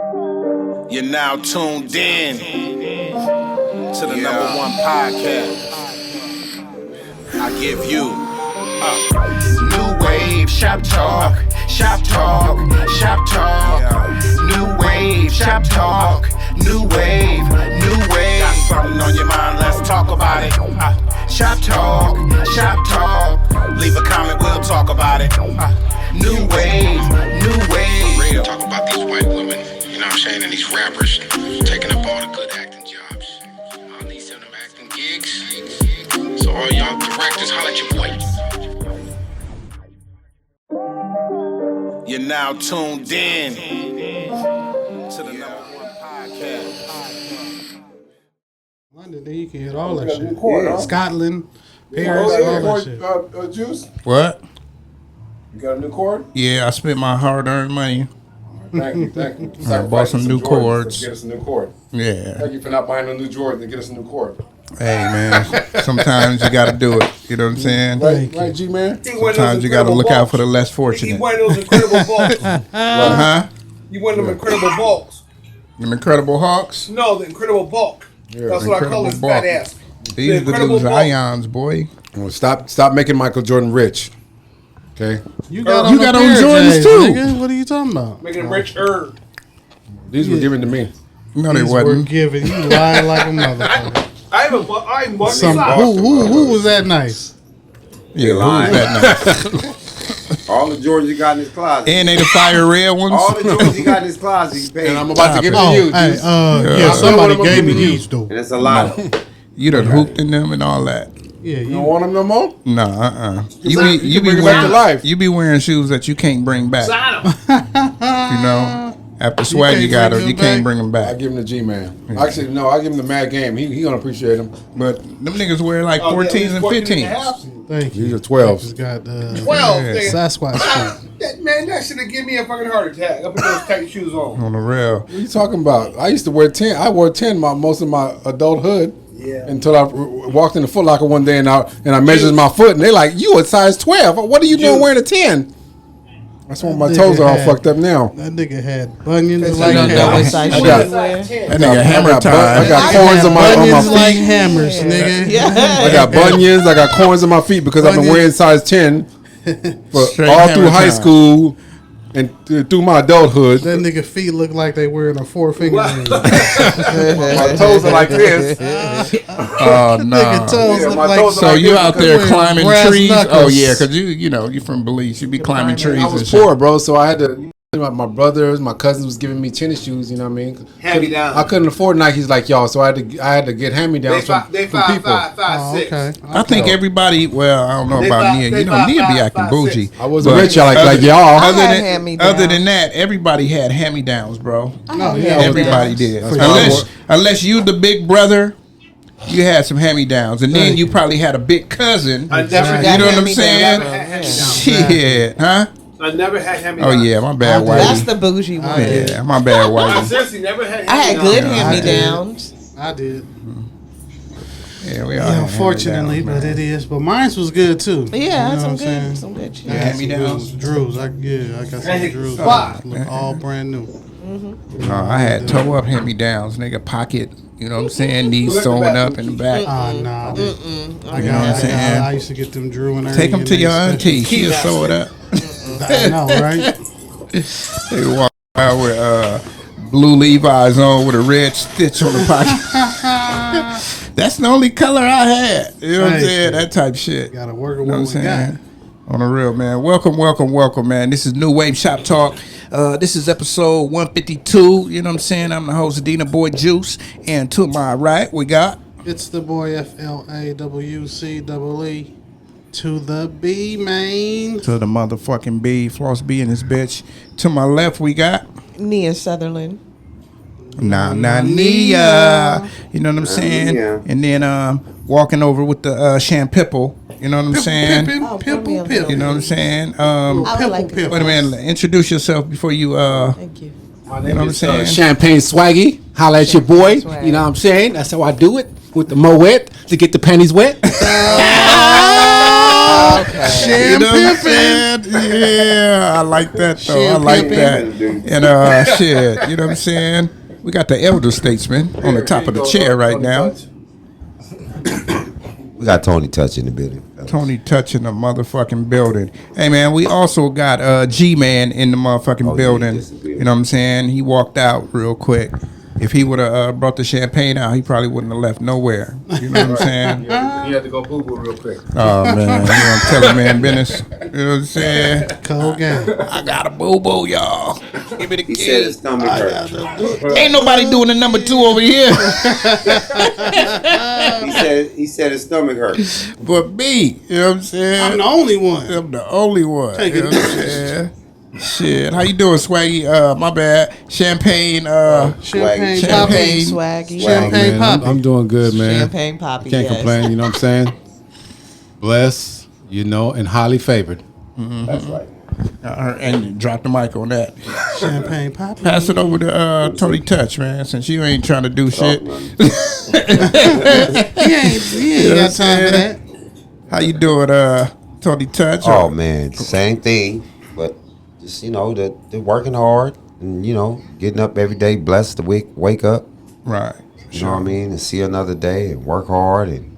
You're now tuned in to the number one podcast. I give you New Wave Shop Talk, Shop Talk, Shop Talk. New Wave Shop Talk, New Wave, New Wave. Got something on your mind? Let's talk about it. Shop Talk, Shop Talk. Leave a comment, we'll talk about it. New Wave, New Wave. Talk about these white women, you know what I'm saying, and these rappers taking up all the good acting jobs. All these them acting gigs. So all y'all directors, holla at your boy. You're now tuned in to the number one podcast. London, then you can hit all that shit. Yeah. Scotland, Paris, all that shit. Juice? What? You got a new cord? Yeah, I spent my hard-earned money. Thank you, thank you. I bought some new cords. Get us a new cord. Yeah. Thank you for not buying a new Jordan to get us a new cord. Hey, man. Sometimes you got to do it. You know what I'm saying? Right, G-Man? Sometimes you got to look out for the less fortunate. You one of those incredible bulks. Uh-huh. You one of them incredible bulks. Them Incredible Hawks? No, the incredible bulk. Yeah. That's what I call his fat ass. These are the new Zions, boy. Well, stop making Michael Jordan rich. Okay? You got on Jordans, J's, too. Nigga. What are you talking about? Making him rich herb. These were given to me. No, they These were wasn't. given. You lying like a motherfucker. I'm Who was that nice? Yeah, who was that nice? All the Jordans he got in his closet. And they the fire red ones? All the Jordans he got in his closet, he paid. And I'm about to give it to Oh, you. hey, Juice. yeah, somebody gave me these, though. And it's a lot of them. You done hooped in them and all that. Yeah, You don't want them no more? No, You can bring it back to life. You be wearing shoes that you can't bring back. You know, after sweating, you can't bring them I back. give him the G-Man. Actually, no, I give him the Mad Game. He gonna appreciate him. But them niggas wear like 14s and 15s. Thank you. These are 12s. Just got 12. Yeah. Nigga. Sasquatch. That should have given me a fucking heart attack. I put those tight shoes on. On the real. What are you talking about? I used to wear 10. I wore 10 most of my adulthood. Yeah. Until I walked in the Foot Locker one day and I measured my foot and they like, you a size 12. What are you doing wearing a 10? That's why my toes are all fucked up now. That nigga had bunions like like hammers. That nigga hammer time. I got corns on my Bunions feet. like hammers, nigga. I got bunions. I got corns on my feet because I've been wearing size 10 for Straight all hammer through high time. school and through my adulthood. That nigga feet look like they wearing a 4-finger ring. My toes are like this. Oh no. Nigga toes look my like toes are So like you this out because there wearing climbing brass trees? knuckles. Oh yeah, because you from Belize. You be climbing trees I and was shit. poor, bro, so I had to. My brothers, my cousins was giving me tennis shoes. You know what I mean? Hand-me-downs. I couldn't afford Nikes like y'all, so I had to get hand-me-downs from They people. 5'6". Okay. I think everybody. Well, I don't know They about five- Nia. they You know, five- Nia be five- acting 5'6". bougie. I wasn't But rich like y'all. Other than that, everybody had hand-me-downs, bro. No, yeah, Everybody did. That's Unless you the big brother, you had some hand-me-downs, and then you probably had a big cousin. I never You know what I'm had saying? hand-me-downs. Shit, huh? I never had Oh hand-me-downs. yeah, my bad, That's whitey. the bougie one. Yeah, my bad, I whitey. seriously never had I had good hand-me-downs. hand-me-downs. I did. Yeah, we all Yeah, had unfortunately, hand-me-downs, but man. it is. But mine's was good too. Yeah, I You had know some what I'm saying? good, some good shit. Yeah, hand-me-downs. Drews. I got some Drews. Wow. Look all brand new. No, I had toe up hand-me-downs, nigga, pocket. You know what I'm saying? Knees sewing up in the back. Nah, I didn't. You know what I'm saying? I used to get them Drew and Take them to your auntie. She'll Keep sew it up. I know, right? They walk out with blue Levi's on with a red stitch on the pocket. That's the only color I had. You know what I'm Hey, saying? That type shit. Gotta work You with know what what we I'm got. saying? On the real, man. Welcome, man. This is New Wave Shop Talk. This is episode 152. You know what I'm saying? I'm the host, Dina Boy Juice. And to my right, we got... It's the boy FLAWCEE to the B, man. To the motherfucking B, Floss B and this bitch. To my left, we got... Nia Sutherland. Nah, Nia. You know what I'm saying? Nia. And then walking over with the Shampipple. You know what I'm saying? Pimple. You know what I'm saying? I would like to Wait a minute. Introduce yourself before you. Thank you. You know what I'm saying? Champagne swaggy. Holla at your boy. Swag. You know what I'm saying? That's how I do it. With the moet to get the panties wet. You know what I'm saying? Yeah, I like that though. I like that. And shit, you know what I'm saying? We got the elder statesman on the top of the chair right now. We got Tony Touch in the building. Tony touching the motherfucking building. Hey man, we also got G-Man in the motherfucking building. You know what I'm saying? He walked out real quick. If he would have brought the champagne out, he probably wouldn't have left nowhere. You know what I'm saying? He had to go boo-boo real quick. Oh man, you want to tell a man business? You know what I'm saying? Cold game. I got a boo-boo, y'all. Give me the He key. said his stomach hurt. Ain't nobody doing the number 2 over here. He said his stomach hurt. But me, you know what I'm saying? I'm the only one. I'm the only one. Take You know it. what I'm saying? Shit, how you doing, Swaggy? My bad. Champagne. Champagne Swaggy. poppy. Swaggy. Champagne Man, poppy. I'm doing good, man. Champagne poppy. Can't yes. complain. You know what I'm saying? Blessed, and highly favored. That's right. And you drop the mic on that. Champagne poppy. Pass it over to Tony Touch, man, since you ain't trying to do shit. He ain't got time for that. How you doing, Tony Touch? Oh man, same thing, but just they're working hard and getting up every day, blessed to wake up. Right. You know what I mean, and see another day and work hard and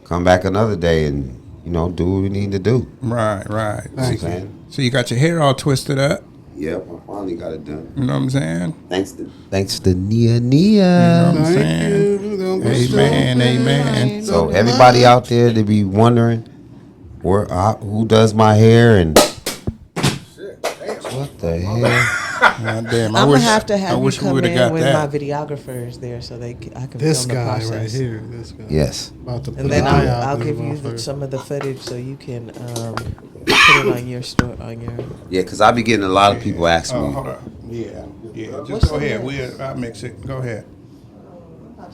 come back another day and do what we need to do. Right. You know what I'm saying? So you got your hair all twisted up. Yep, I finally got it done. You know what I'm saying? Thanks to Nia. You know what I'm Thank saying? you. Don't be Amen, stupid. amen. So everybody out there to be wondering who does my hair and what the hell? God damn, I'm gonna have to I have you wish we come would have in got with that. my videographers there, so I can This film the guy process. right here. This guy. Yes. About to put And then an eye I'll out give there, you motherfucker. some of the footage so you can put it on your store on your. Yeah, because I be getting a lot of people asking me. Hold on. Yeah. Just What's go in ahead. there? I'll mix it. Go ahead. Got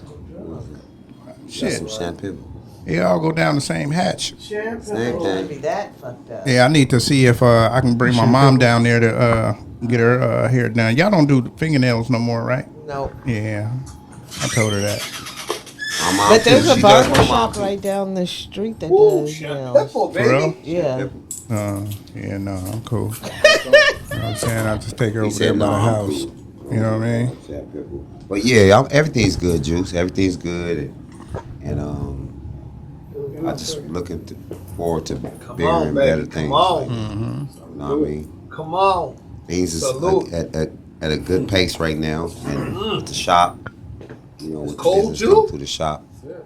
Shit. some shampoo. It all go down the same hatch. Same Be thing. that fucked up. Yeah, I need to see if I can bring my mom down there to get her hair done. Y'all don't do fingernails no more, right? No, Yeah. I told her that. My mom but there's too, a she barber does my mom shop too. right down the street that does nails. For real? Yeah, Yeah, no, I'm cool. You know what I'm saying? I'll just take her He over there said, by "No, the I'm house. cool." You know what I mean? But yeah, everything's good, Juice. Everything's good, and I just looking forward to bigger and better things. Like, you know what I mean? Come on. Things is Salute. at a good pace right now, and with the shop, with the cold, business Jew? coming through the shop,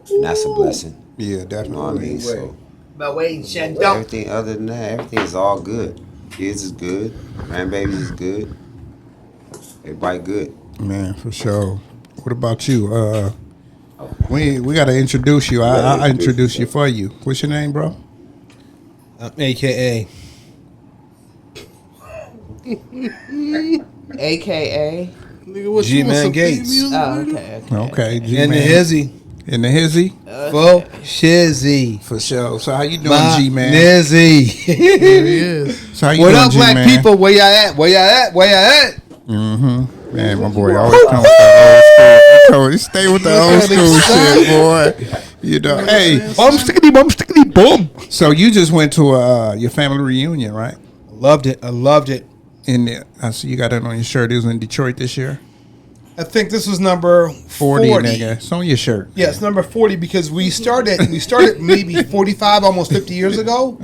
and that's a blessing. Yeah, You know what I definitely. mean? So My way, Shandong. everything other than that, everything is all good. Kids is good. Grandbabies is good. Everybody good. Man, for sure. What about you? We got to introduce you. I introduce you for you. What's your name, bro? AKA. AKA. Nigga, what you G-Man want, some Gates. theme music, Oh, nigga? okay. Okay, In the G-Man. hizzy. In the hizzy? For shizzy. For sure. So how you doing, My G-Man? Nizzy. There he is. So how you What doing, up, black G-Man? people? Where y'all at? Where y'all at? Where y'all at? Man, my boy always come with the old school. Stay with the old school shit, boy. You know, hey. Bum stickity boom. So you just went to your family reunion, right? Loved it. I loved it. I see you got it on your shirt. It was in Detroit this year. I think this was number 40, 40. nigga. It's on your shirt. Yeah, it's number 40 because we started maybe 45, almost 50 years ago.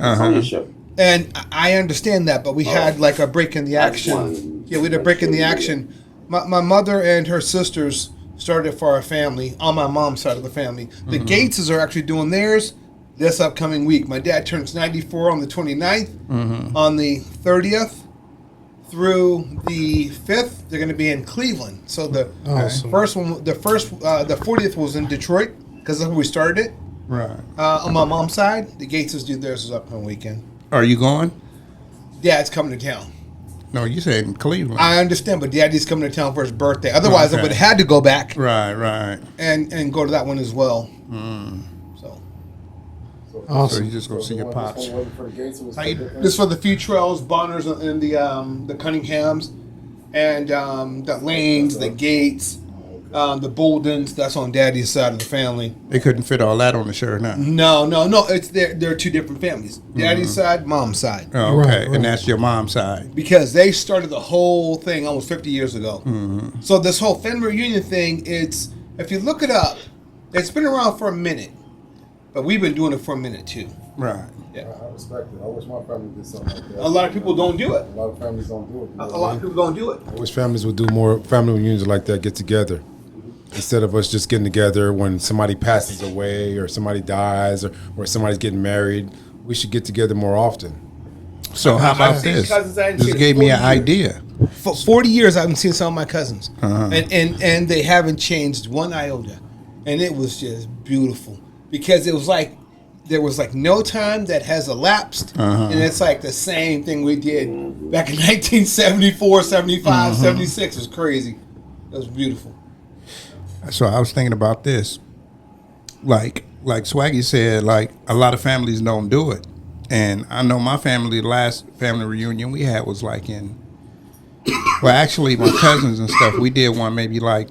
And I understand that, but we had like a break in the action. Yeah, we had a break in the action. My mother and her sisters started for our family, on my mom's side of the family. The Gateses are actually doing theirs this upcoming week. My dad turns 94 on the 29th. On the 30th through the 5th, they're going to be in Cleveland. So the Awesome. the 40th was in Detroit because that's where we started it. Right. On my mom's side, the Gateses do theirs this upcoming weekend. Are you going? Dad's coming to town. No, you said in Cleveland. I understand, but Daddy's coming to town for his birthday. Otherwise, I Okay. would have had to go back Right. and go to that one as well. So So Awesome. you just go see your pops. this is for the Futrells, Bonners, and the Cunninghams, and the Lanes, the Gates, The Boldens, that's on Daddy's side of the family. They couldn't fit all that on the shirt, huh? No. It's there are two different families. Daddy's side, mom's side. Oh, okay. Right. And that's your mom's side. Because they started the whole thing almost 50 years ago. So this whole family reunion thing, it's if you look it up, it's been around for a minute, but we've been doing it for a minute too. Right. I respect it. I wish my family did something like that. A lot of people don't do it. A lot of families don't do it. A lot of people don't do it. I wish families would do more family reunions like that, get together. Instead of us just getting together when somebody passes away or somebody dies or somebody's getting married, we should get together more often. So how about I've seen this? cousins I hadn't This seen gave in me an 40 years. idea. For 40 years, I haven't seen some of my cousins, and they haven't changed one iota, and it was just beautiful because it was like there was like no time that has elapsed, and it's like the same thing we did back in 1974, 75, 76. It was crazy. It was beautiful. So I was thinking about this. Like Swaggy said, like a lot of families don't do it. And I know my family, the last family reunion we had was like well, actually my cousins and stuff, we did one maybe like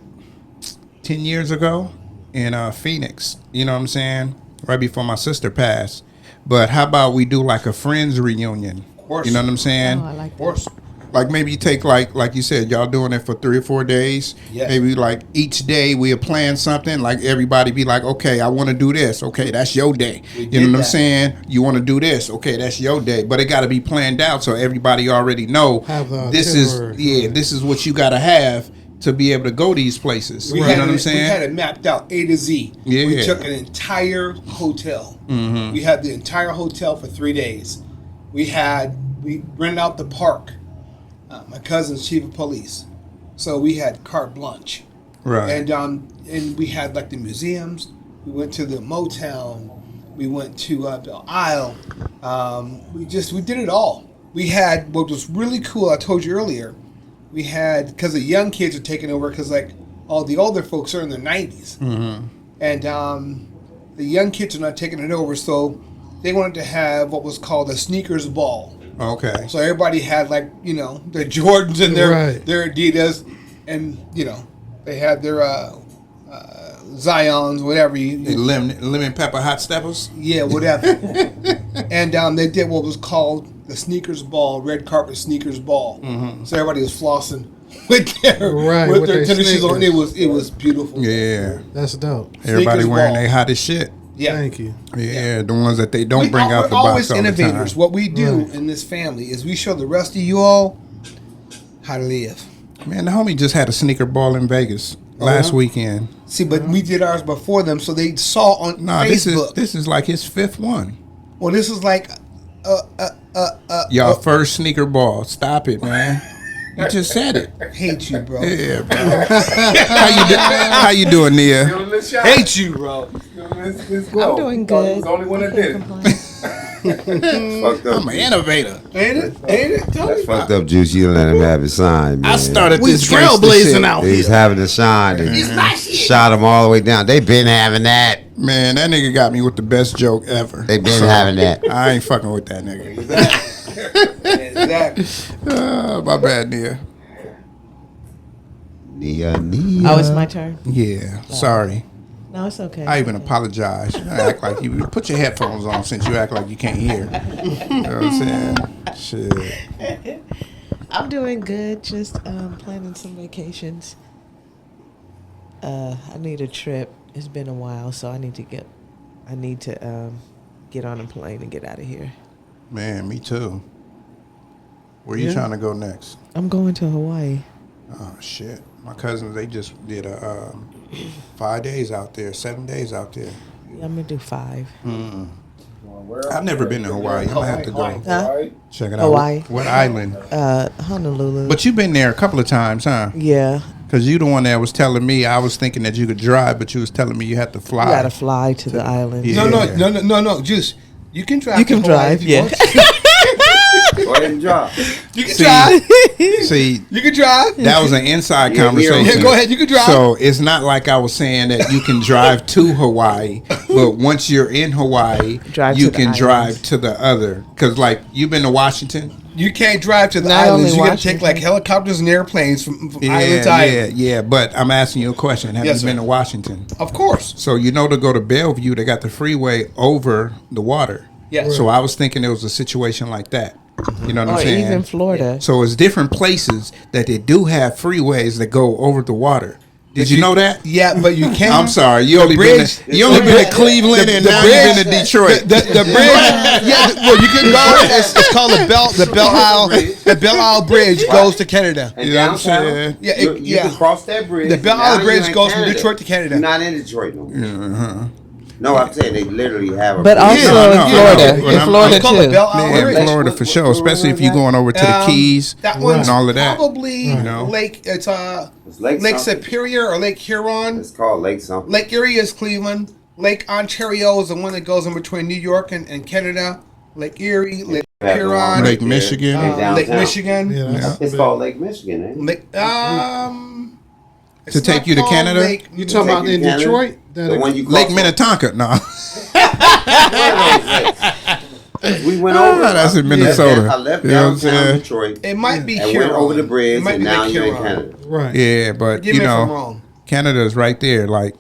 10 years ago in Phoenix. You know what I'm saying? Right before my sister passed. But how about we do like a friends reunion? Of course. You know what I'm saying? Oh, I like Of course. Like maybe you take like you said, y'all doing it for 3 or 4 days. Yes. Maybe like each day we'll plan something. Like everybody be like, okay, I want to do this. Okay, that's your day. You know did what I'm that. saying? You want to do this. Okay, that's your day. But it got to be planned out so everybody already know Have the this itinerary. this is what you got to have to be able to go these places. We You had know what I'm We had sayout? it mapped out A to Z. Yeah. We took an entire hotel. We had the entire hotel for 3 days. We rented out the park. My cousin's chief of police, so we had carte blanche. Right. And we had like the museums. We went to the Motown. We went to Belle Isle. We did it all. We had what was really cool. I told you earlier. We had because the young kids are taking over because like all the older folks are in their 90s, and the young kids are not taking it over. So they wanted to have what was called a sneakers ball. Okay. So everybody had like their Jordans and their Adidas, and they had their Zions, whatever Lemon pepper hot steppers. yeah, whatever. And they did what was called the sneakers ball, red carpet sneakers ball. So everybody was flossing with their tennis shoes on. It was beautiful. Yeah. That's dope. Everybody Sneakers wearing ball. their hottest shit. Yeah. Thank you. Yeah, the ones that they don't bring out the we're box always all the innovators. time. What we do in this family is we show the rest of you all how to live. Man, the homie just had a sneaker ball in Vegas last weekend. See, but we did ours before them, so they saw on Facebook. This is like his 5th one. Well, this is like Y'all first sneaker ball. Stop it, man. You just said it. hate you, bro. Yeah, bro. How you doing, Nia? Hate you, bro. I'm doing good. the only one that did it. Fucked up. I'm an innovator. Ain't it? Tell me. Fucked up, Juice. You let him have his shine, man. I started We this gangsta trailblazing shit. out He's here. having the shine. And shot him all the way down. They been having that. Man, that nigga got me with the best joke ever. They been having that. I ain't fucking with that nigga. Exactly. My bad, Nia. Nia. Oh, it's my turn. Yeah, sorry. No, it's okay. I even apologize. I act like you put your headphones on since you act like you can't hear. You know what I'm saying? Shit. I'm doing good. Just planning some vacations. I need a trip. It's been a while, so I need to get on a plane and get out of here. Man, me too. Where you trying to go next? I'm going to Hawaii. Oh shit! My cousins, they just did a 5 days out there, 7 days out there. Yeah, I'm gonna do 5. I've never been to Hawaii. I'm gonna have to go Huh? check it out. Hawaii. What island? Honolulu. But you've been there a couple of times, huh? Yeah, Because you the one that was telling me. I was thinking that you could drive, but you was telling me you had to fly. you gotta fly to the island. Yeah. No. Juice. You can drive. You can to Hawaii drive, if you yeah. want to. Go ahead and drop. You can drive. See, You can drive. that was an inside conversation. Yeah, go ahead. You can drive. So it's not like I was saying that you can drive to Hawaii, but once you're in Hawaii, Drive you to the can drive islands. to the other. Because like you've been to Washington. You can't drive to the Not islands. only You got to take Washington. like helicopters and airplanes from island to island. Yeah. But I'm asking you a question. Have Yes, you been sir. to Washington? Of course. So you know to go to Bellevue, they got the freeway over the water. Yes. So I was thinking it was a situation like that. You know what I'm Or saying? even Florida. So it's different places that they do have freeways that go over the water. Did you know that? Yeah, but you can't. I'm sorry. You The only bridge- been to Cleveland and now you've been to Detroit. The bridge, well, you can go. It's called the Belle Isle Bridge goes to Canada. And You know what I'm downtown, saying? Yeah, you can cross that bridge. The Belle Now Isle you're Bridge in goes from Canada. Detroit to Canada. You're not in Detroit no more. No, I'm saying they literally have a But bridge. also I in know. Florida. But In I'm- Florida It's called the too. Belle Isle Yeah, Bridge. in Florida for sure, especially if you're going over to the Keys That and one's all of that. probably know? Lake. It's It's Lake Lake something. Superior or Lake Huron. It's called Lake something. Lake Erie is Cleveland. Lake Ontario is the one that goes in between New York and Canada. Lake Erie, Lake Have the one Huron, Lake there. Michigan. And downtown. Lake Michigan. Yeah, that's It's big. called Lake Michigan, ain't it? It's To take not you to called Canada? Lake- You talking about in Canada? Detroit? The one you Lake cross- Minnetonka. No. We went over. That's in I Minnesota. left, I left You know what I'm downtown saying? Detroit It might be and Huron. went over the It bridge, might and be now Lake you're in Huron. Canada. Right. Yeah, but Give you me if I'm know, wrong. Canada's right there. Like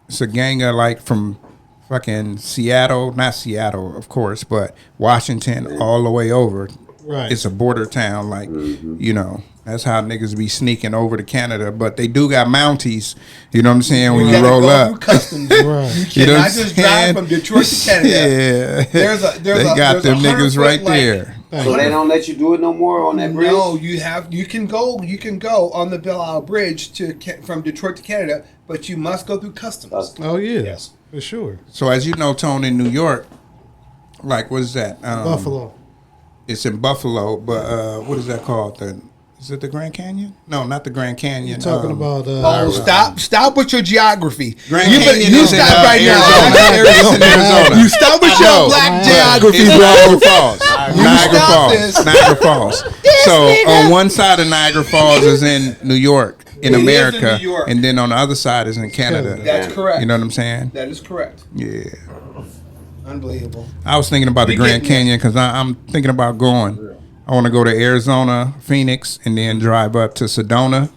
it's a gang of like from fucking Seattle, not Seattle, of course, but Washington all the way over. Right. It's a border town. Like you know, that's how niggas be sneaking over to Canada. But they do got Mounties. You know what I'm saying? When you gotta roll go up. through customs. Right. You You know what cannot I'm just saying? drive from Detroit to Canada. Yeah, There's they got them niggas 100-foot, right like- there. So they don't let you do it no more on that bridge. No, you can go on the Belle Isle Bridge from Detroit to Canada, but you must go through customs. Oh yeah, for sure. So as you know, Tone, in New York, like what is that? Buffalo. It's in Buffalo, but what is that called? Is it the Grand Canyon? No, not the Grand Canyon. You're talking about Stop with your geography. Grand You Canyon you is in, stop right Arizona. now. It's in Arizona. You stop with I know, your black but geography, it's bro. Niagara Falls. Niagara stop Falls. this. Niagara Falls. So on one side of Niagara Falls is in New York, in It is in America, New York. and then on the other side is in Canada. That's correct. You know what I'm saying? That is correct. Yeah. Unbelievable. I was thinking about the We Grand getting Canyon because I'm thinking about going. I want to go to Arizona, Phoenix, and then drive up to Sedona,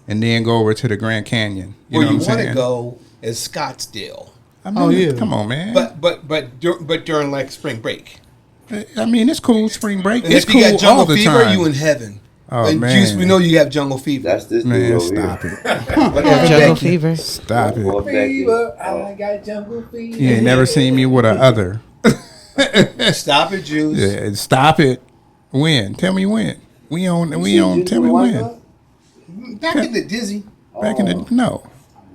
and then go over to the Grand Canyon. You Where know you what I'm want to saying? go is Scottsdale, I mean, Oh, yeah. Come on, man. but during like spring break. I mean, it's cool. Spring break. And It's if you cool got jungle all the fever, time. you in heaven. Oh, and man. Juice, we know you have jungle fever. That's this dude Man, over stop here. it. Whatever, Jungle Becky. fever. Stop it. Boy, Becky. I got jungle fever. You ain't never seen me with a other. Stop it, Juice. Yeah, stop it. When? Tell me when. We on. Tell me when. Back in the Dizzy Back in the no.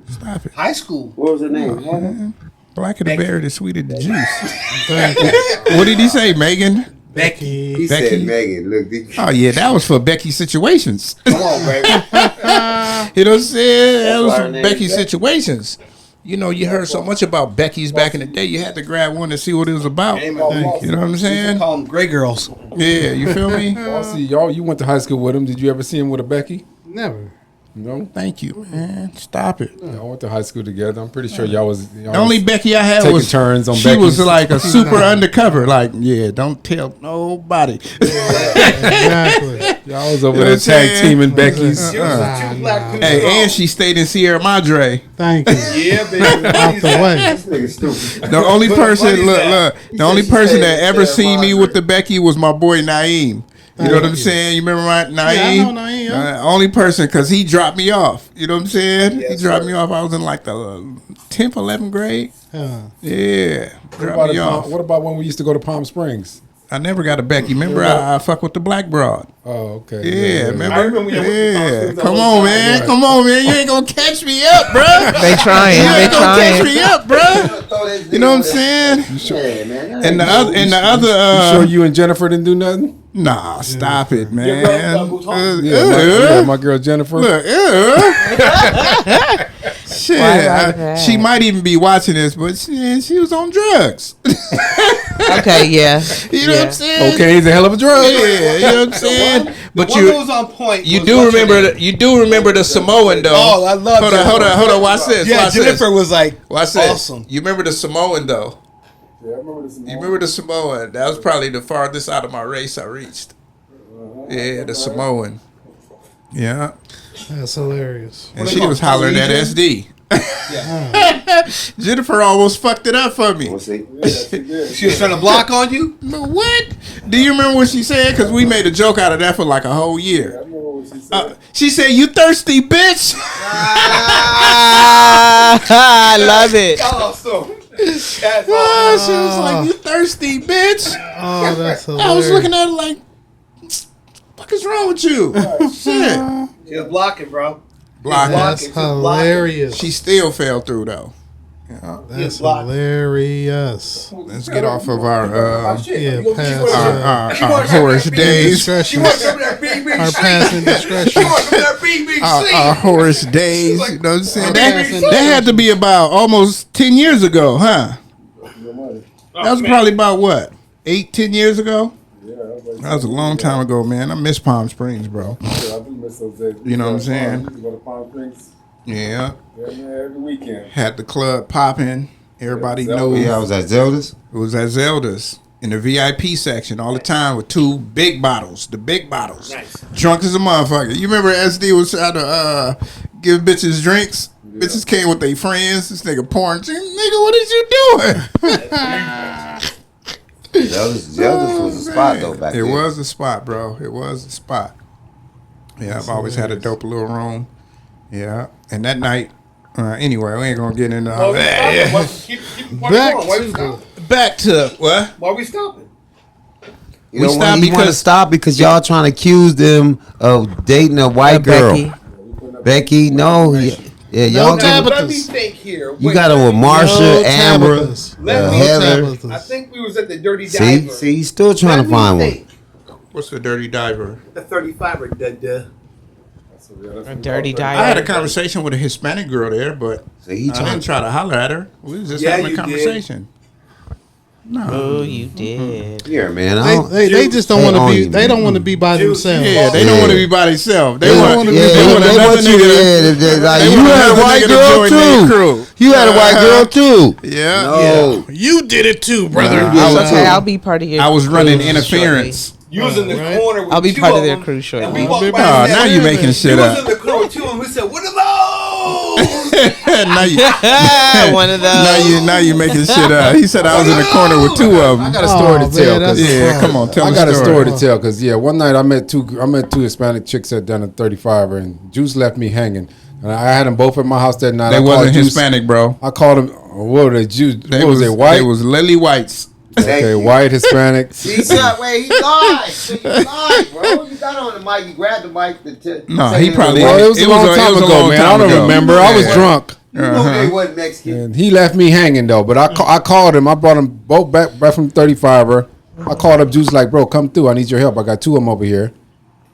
Stop it. high school. What was her name? Heather? Black of the berry, the sweet of the juice. What did he say, Megan? Becky. He Becky. said Megan. Look, these- Oh yeah, that was for Becky situations. Come on, baby. You know what I'm saying? That was why her for name Becky is Becky. situations. You know, you heard so much about Becky's back in the day. You had to grab one to see what it was about. You know what I'm saying? Call them gray girls. Yeah, you feel me? I see y'all. You went to high school with him. Did you ever see him with a Becky? Never. No. Thank you, man. Stop it. Y'all went to high school together. I'm pretty sure y'all was. The only Becky I had taking was turns on she Becky's. was like a super undercover. Like, yeah, don't tell nobody. Exactly. Y'all was over You know there what I'm saying? tag teaming Becky's. Two black people. Hey, and she stayed in Sierra Madre. Thank you. Yeah, baby. Out the way. This nigga stupid. The only person, funny look, that? the only said she person stayed that in ever Sierra seen me Madre. with the Becky was my boy Naeem. You know what I'm saying? You remember my Naeem? I know Naeem, yeah. Only person, because he dropped me off. You know what I'm saying? Yes, he dropped sir. me off. I was in like the 10th, 11th grade. Yeah. Dropped me off. What about when we used to go to Palm Springs? I never got a Becky. Remember, I fuck with the black broad. Oh, okay. Yeah, remember? I remember when you went to Palm Yeah. Springs Come all the on, time. man. Right. Come on, man. You ain't gonna catch me up, bro. They trying. You They ain't gonna catch trying. me up, bro. You know what I'm saying? Yeah, man. And the other, You sure you and Jennifer didn't do nothing? nah, stop it, man. My girl Jennifer. Look, shit, Why she might even be watching this, but she was on drugs. Okay, yeah. You know what I'm saying? Cocaine's a hell of a drug. Yeah, you know what I'm saying. But One that was on point. you was do what's her remember name? the, you do remember the Samoan though. Oh, I love Hold on. Watch this. Yeah, watch Jennifer this. was like Watch this. awesome. You remember the Samoan though? Yeah, I remember this. You remember the Samoan? That was probably the farthest out of my race I reached. Yeah, the Samoan. Yeah. That's hilarious. And she was hollering at SD. Jennifer almost fucked it up for me. She was trying to block on you? But what? Do you remember what she said? Because we made a joke out of that for like a whole year. She said, "You thirsty bitch." I love it. She was like, "You thirsty bitch." Oh, that's hilarious. I was looking at her like, "What is wrong with you?" Shit. She was blocking, bro. Blocking. That's hilarious. She still fell through though. Yeah. That's hilarious. Let's get off of our Horace days. She wants some of that big Our sleep. passing discretion. She wants some of that big sleep. Our Horace days. You know what I'm saying? Passing That had to be about almost 10 years ago, huh? That was probably about what? 8-10 years ago? That was a long time ago, man. I miss Palm Springs, bro. You know what I'm saying? Yeah. Every weekend. Had the club popping. Everybody knows. Yeah, I was at Zelda's. It was at Zelda's in the VIP section all the time with 2 big bottles. The big bottles. Nice. Drunk as a motherfucker. You remember SD was trying to give bitches drinks? Yeah. Bitches came with their friends. This nigga pouring. Nigga, what is you doing? Zelda's was a spot though back then. It was a spot, bro. It was a spot. Yeah, I've always had a dope little room. Yeah, and that night, anyway, we ain't gonna get into all that. Back to what? Why are we stopping? We stopped because y'all trying to accuse them of dating a white girl. Becky, no, yeah, y'all. Let me think here. You got it with Marsha, Amber, Heather. I think we was at the Dirty Diver. See, he's still trying to find one. What's the Dirty Diver? The 35er, A dirty diver. I had a conversation with a Hispanic girl there, but I didn't try to holler at her. We was just having a conversation. No. Oh, you did. Yeah, man. They just don't want to be. They don't want to be by themselves. Yeah, they don't want to be by themselves. They want you had a white girl too. You had a white girl too. Yeah. No. You did it too, brother. Okay, I'll be part of your. I was running interference. You was in the corner with I'll be two part of of their them, crew shortly. and we walked by Oh, and now said, you making shit You was up. in the corner with two of them. We said, "What are those?" One of those. Now you making shit up. He said I was in the corner with 2 of them. I got a story to tell. Yeah, come on, tell I me got a story to tell because one night I met two Hispanic chicks at down at 35er and Juice left me hanging. And I had them both at my house that night. They wasn't Hispanic, bro. I called them. What were they? Jews? What was they? White? They was lily whites. Okay, white Hispanic. Wait, he lied. He lied, bro. You got on the mic. You grabbed the mic. No, he probably. Well, it was a long time ago, man. I don't remember. I was drunk. You know they wasn't Mexican. And he left me hanging though. But I called him. I brought them both back from 35er. I called up Juice like, bro, come through. I need your help. I got 2 of them over here.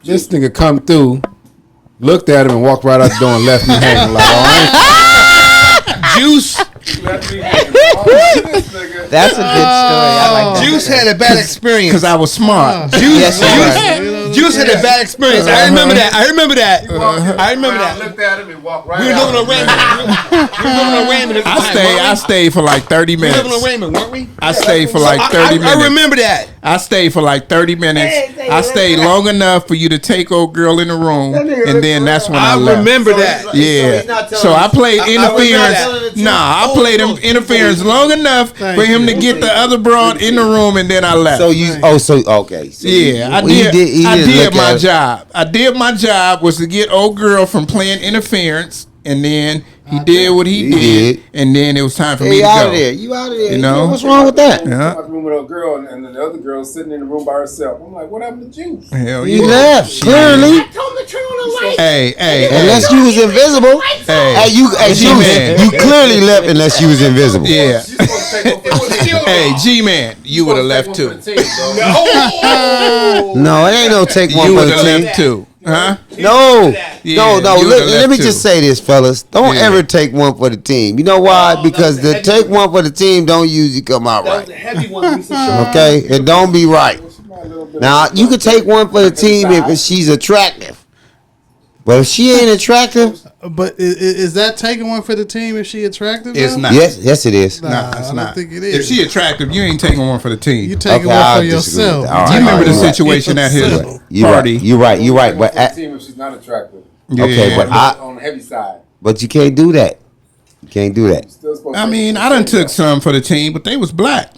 This nigga come through, looked at him and walked right out the door and left me hanging. Like, all right. Juice. That's a good story. I like that. Juice had a bad experience. Because I was smart. Juice had a bad experience. I remember that. I remember that. Looked at him and walked right We were living on Raymond. I stayed for like 30 We were living on minutes. Raymond, weren't we? I stayed for like 30 minutes. I remember that. I stayed for like 30 minutes. I stayed long enough for you to take old girl in the room, and then that's when I left. remember that. Yeah. So I played interference. Nah, I played interference long enough for him to get the other broad in the room, and then I left. So okay. So Yeah, I did my job. I did my job was to get old girl from playing interference, and then he did what he did, and then it was time for me to go. out of there. You out of there. You know? What's wrong with that? Yeah. I was room with a girl, and the other girl sitting in the room by herself. I'm like, what happened to Juice? Hell You yeah. left clearly. Hey, Unless you was invisible. Hey, G-Man. You clearly left unless you was invisible. yeah. Hey, G-Man, you would have left too. No, it ain't no take one You for would the have team. left too. Huh? No. Yeah, No. you would've Let me left just too. say this, fellas. Don't Yeah. ever take one for the team. You know why? Because the take one for the team don't usually come out That was right. a heavy one. We used to show. Okay? It don't be right. Now, you can take one for the team if she's attractive. But if she ain't attractive, But is that taking one for the team if she attractive? It's though? not. yes, it is. Nah, it's I don't not. think it If is. she attractive, you ain't taking one for the team. You taking Okay, one I'll for disagree with yourself. that. All Do you right, remember the all right. situation at his You're party? right. You're right. You're right. But team if she's not attractive. okay, but On the heavy side. but you can't do that. You can't do that. Still supposed I to mean, I done took some for the team, but they was black.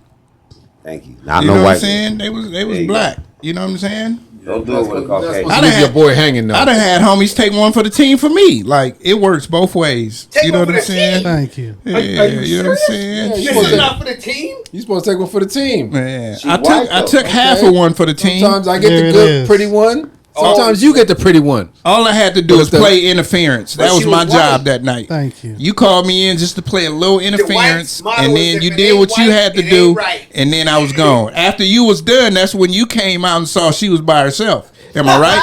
Thank you. Not You no know what I'm white. saying? They was you black. You know what I'm saying? Don't do it with a Caucasian. I done leave your had- boy hanging though. I done had homies take one for the team for me. Like it works both ways. Take You know one what for I'm the saying? Thank you. Yeah, Are you you know what I'm serious? saying? Yeah, This is not for the team. You supposed to take one for the team. Yeah. She I white, took though. half of one for the team. Sometimes I get There the it good is. pretty one. Sometimes you get the pretty one. All I had to do But was the- play interference. That But was she my was job white. that night. Thank you. You called me in just to play a little interference, motto and is then if you it did ain't what you white, had to it do, ain't right. and then I was gone. After you was done, that's when you came out and saw she was by herself. Am I right?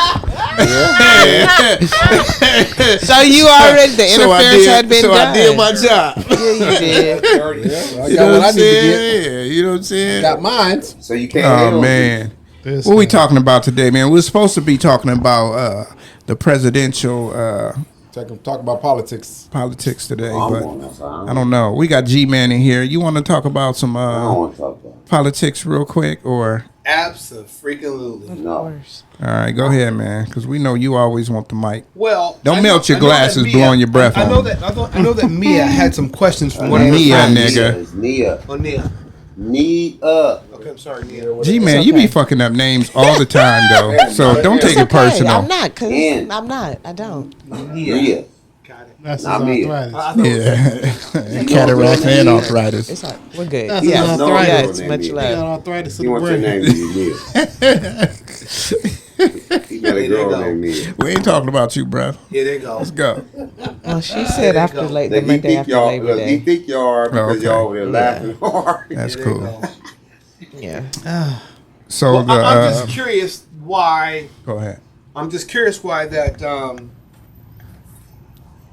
So you already the So I interference did- had been so done. I did my job. Yeah, you did. I You got know what what I I'm need to get. saying? Yeah, you know what I'm saying? Got mine. So you can't. hate Oh on man, This what we guy. talking about today, man? We're supposed to be talking about the presidential Talk about politics. politics today, I'm but going outside. I don't know. We got G-Man in here. You want to talk about some I don't want to talk about it. politics real quick, or Absolutely. No. all right, go ahead, man, because we know you always want the mic. Well, Don't I melt your I that glasses blowing your breath I on know me. that. I know that Mia had some questions from one Nia, of her friends. nigga. It's Nia. Oh, Nia. Nia. Okay, I'm sorry, Nia. G-Man, you be fucking up names all the time, though, so don't take It's it okay. personal. I'm not, cause And- I'm not. I don't. Nia. That's his Not me. arthritis. Yeah, cataracts and arthritis. It's all, we're good. That's Yeah, his no arthritis. yeah, girl it's named much Mia. He got love. arthritis in He the wants your brain. name to be Nia. He got a girl named Nia. We ain't talking about you, bro. Here they go. Let's go. Well, she said after the Look, he Monday think after y'all. Labor Look, he Day. think y'all are because Okay. y'all over there laughing hard. That's Here they cool. go. Yeah. So Well, the I'm just curious why. go ahead. I'm just curious why that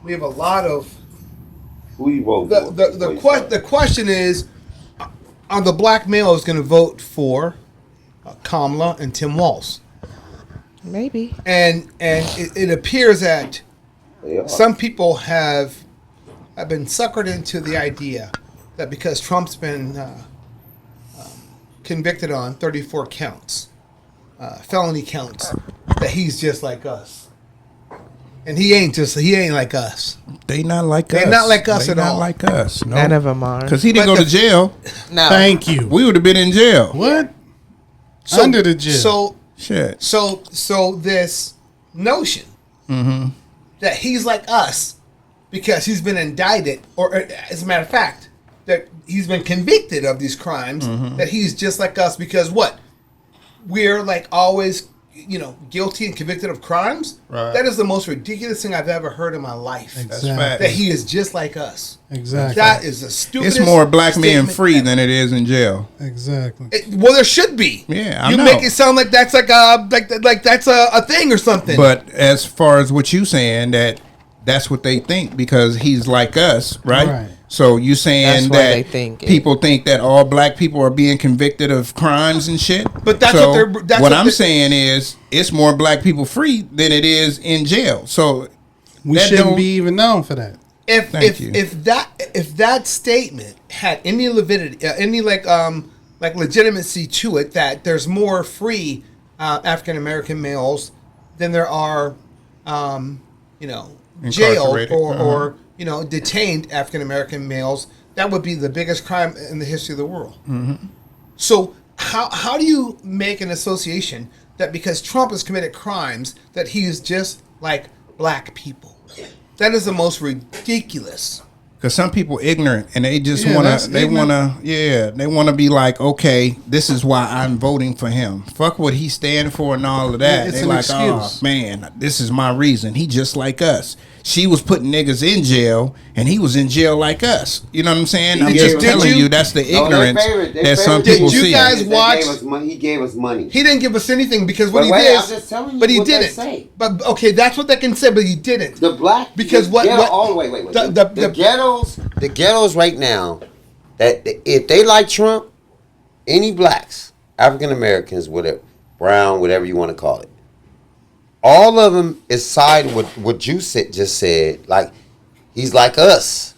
we have a lot of Who you vote for? the question is, are the black males going to vote for Kamala and Tim Walz? Maybe. And it appears that They are. some people have been suckered into the idea that because Trump's been convicted on 34 counts, felony counts, that he's just like us. And he ain't like us. They not like us. They not like us They at not all. like us. No. None of them are. Because he didn't But go to jail. No. Thank you. We would have been in jail. What? Under the jail. Shit. So this notion that he's like us because he's been indicted, or as a matter of fact, that he's been convicted of these crimes, that he's just like us because what? We're like always, guilty and convicted of crimes. Right. That is the most ridiculous thing I've ever heard in my life. Exactly. fact. That he is just like us. Exactly. That is the stupidest. It's more black men statement free ever. than it is in jail. Exactly. Well, there should be. Yeah, I you know. make it sound like that's like that's a thing or something. But as far as what you saying, that's what they think because he's like us, right? Right. So you saying That's why that they think it. people think that all black people are being convicted of crimes and shit? But that's So what they're- that's what what I'm they're- saying is it's more black people free than it is in jail. So We that shouldn't don't- be even known for that. Thank you. if that statement had any validity, any like legitimacy to it, that there's more free African American males than there are, jailed Incarcerated. or detained African American males, that would be the biggest crime in the history of the world. So how do you make an association that because Trump has committed crimes that he is just like black people? That is the most ridiculous. Because some people ignorant and they just Yeah, want that's to, they ignorant. want to, they want to be like, okay, this is why I'm voting for him. Fuck what he stand for and all of that. It's They an like, excuse. oh man, this is my reason. He just like us. She was putting niggas in jail and he was in jail like us. You know what I'm saying? I'm just did telling you- you that's the ignorance They that some favored- people Did you see. guys watch- Gave us money. He gave us money. He didn't give us anything because what But he wait, did. I'm just telling you but he what they didn't. say. But okay, that's what they can say. But he didn't. The black Because the what- ghetto, what- all wait the- the ghettos right now that if they like Trump, any blacks, African Americans, whatever, brown, whatever you want to call it, all of them is siding with what you just said. Like, he's like us.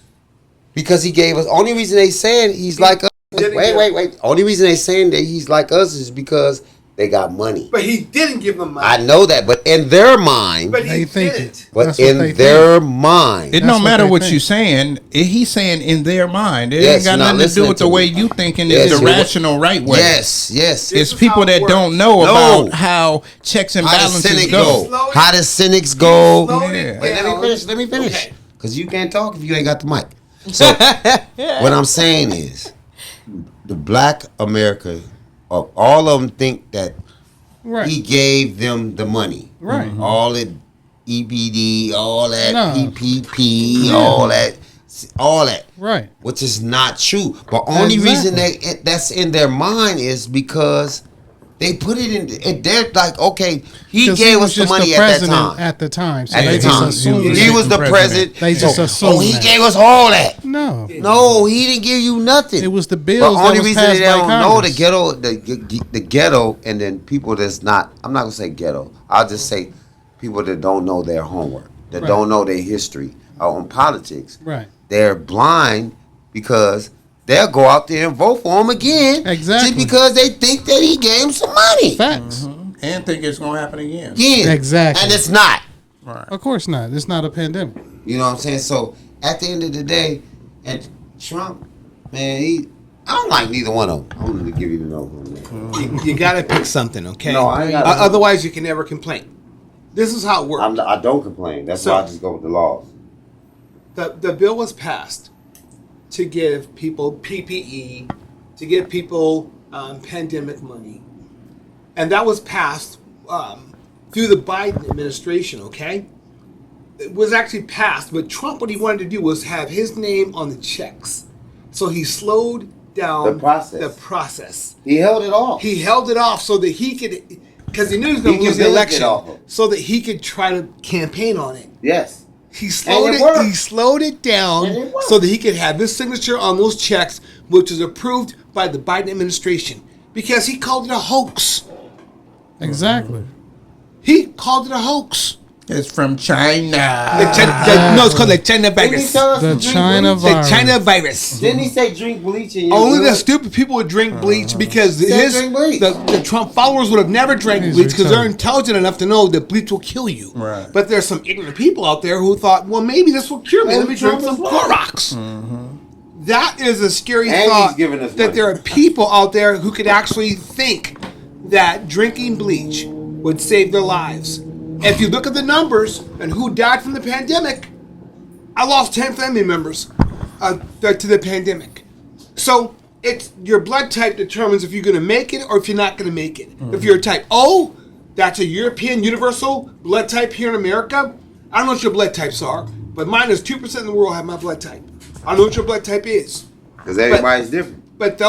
Because he gave us, only reason they saying he's like us. Wait. Only reason they saying that he's like us is because they got money. But he didn't give them money. I know that, but in their mind, But he didn't. but in their mind, It don't matter what you're saying. He's saying in their mind. It ain't got nothing to do with the way you thinking is the rational right way. Yes. It's people that don't know about how checks and balances go. How does cynics go? Yeah. Wait, let me finish. Because you can't talk if you ain't got the mic. So what I'm saying is, the black America, all of them think that he gave them the money. Right. All that EBD, all that PPP, all that. Right. Which is not true. But only reason that's in their mind is because they put it in. They're like, okay, he gave us the money at that time. At the time. So at the time. He was the president. They just assumed. Oh, he gave us all that. No, he didn't give you nothing. It was the bills. But only reason they don't know the the ghetto, and then people that's not. I'm not gonna say ghetto. I'll just say people that don't know their homework, that don't know their history on politics. Right. They're blind because they'll go out there and vote for him again. Exactly. Just because they think that he gave them some money. Facts. And think it's gonna happen again. Yeah. Exactly. And it's not. Right. Of course not. It's not a pandemic. You know what I'm saying? So at the end of the day, and Trump, man, I don't like neither one of them. I'm going to give you the no one. You got to pick something, okay? No, I ain't got otherwise, you can never complain. This is how it works. I don't complain. That's why I just go with the laws. The bill was passed to give people PPE, to give people pandemic money. And that was passed through the Biden administration, okay? It was actually passed, but Trump, what he wanted to do was have his name on the checks. So he slowed down the process. He held it off. He held it off so that he could, because he knew he was going to lose the election, so that he could try to campaign on it. Yes. He slowed it down so that he could have his signature on those checks, which was approved by the Biden administration, because he called it a hoax. Exactly. He called it a hoax. It's from China. No, it's called the China virus. The China virus. The China virus. Didn't he say drink bleach? Only the stupid people would drink bleach because the Trump followers would have never drank bleach because they're intelligent enough to know that bleach will kill you. Right. But there's some ignorant people out there who thought, well, maybe this will cure me. Let me drink some Clorox. Mm-hmm. That is a scary thought that there are people out there who could actually think that drinking bleach would save their lives. If you look at the numbers and who died from the pandemic, I lost 10 family members to the pandemic. So it's your blood type determines if you're going to make it or if you're not going to make it. Mm-hmm. If you're a type O, that's a European universal blood type here in America. I don't know what your blood types are, but mine is 2% in the world have my blood type. I don't know what your blood type is. Because everybody's different. But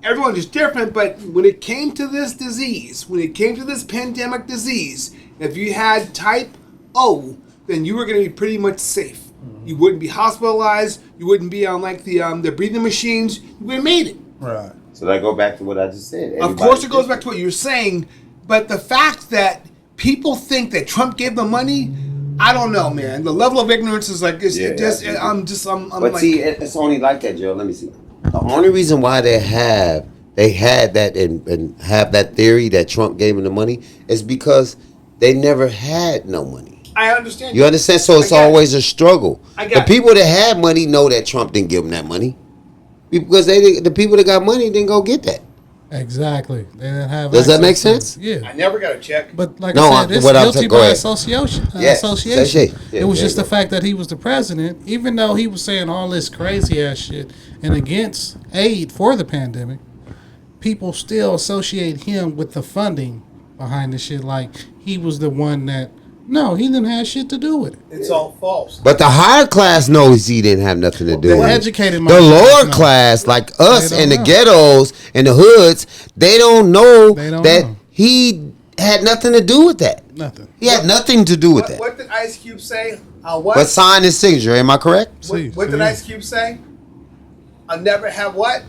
everyone is different. But when it came to this disease, when it came to this pandemic disease, if you had type O, then you were going to be pretty much safe. Mm-hmm. You wouldn't be hospitalized. You wouldn't be on like the breathing machines. You would have made it. Right. So that go back to what I just said. Of course, it goes back to what you're saying. But the fact that people think that Trump gave them money, I don't know, man. The level of ignorance is like I'm but like, see, it's only like that, Joe. Let me see. The only reason why they had that and have that theory that Trump gave them the money is because they never had no money. I understand. You understand? So it's always a struggle. The people that had money know that Trump didn't give them that money because the people that got money didn't go get that. Exactly. They didn't have. Does that make sense? Yeah. I never got a check. But like I said, it's guilty by association. It was just the fact that he was the president, even though he was saying all this crazy ass shit and against aid for the pandemic. People still associate him with the funding behind the shit, like he was the one that. No, he didn't have shit to do with it. It's all false. But the higher class knows he didn't have nothing to do with it. Educated the lower class, like us and the ghettos and the hoods, they don't know that he had nothing to do with that. Nothing. He had nothing to do with that. What did Ice Cube say? What? But sign his signature. Am I correct? What did Ice Cube say? I'll never have what?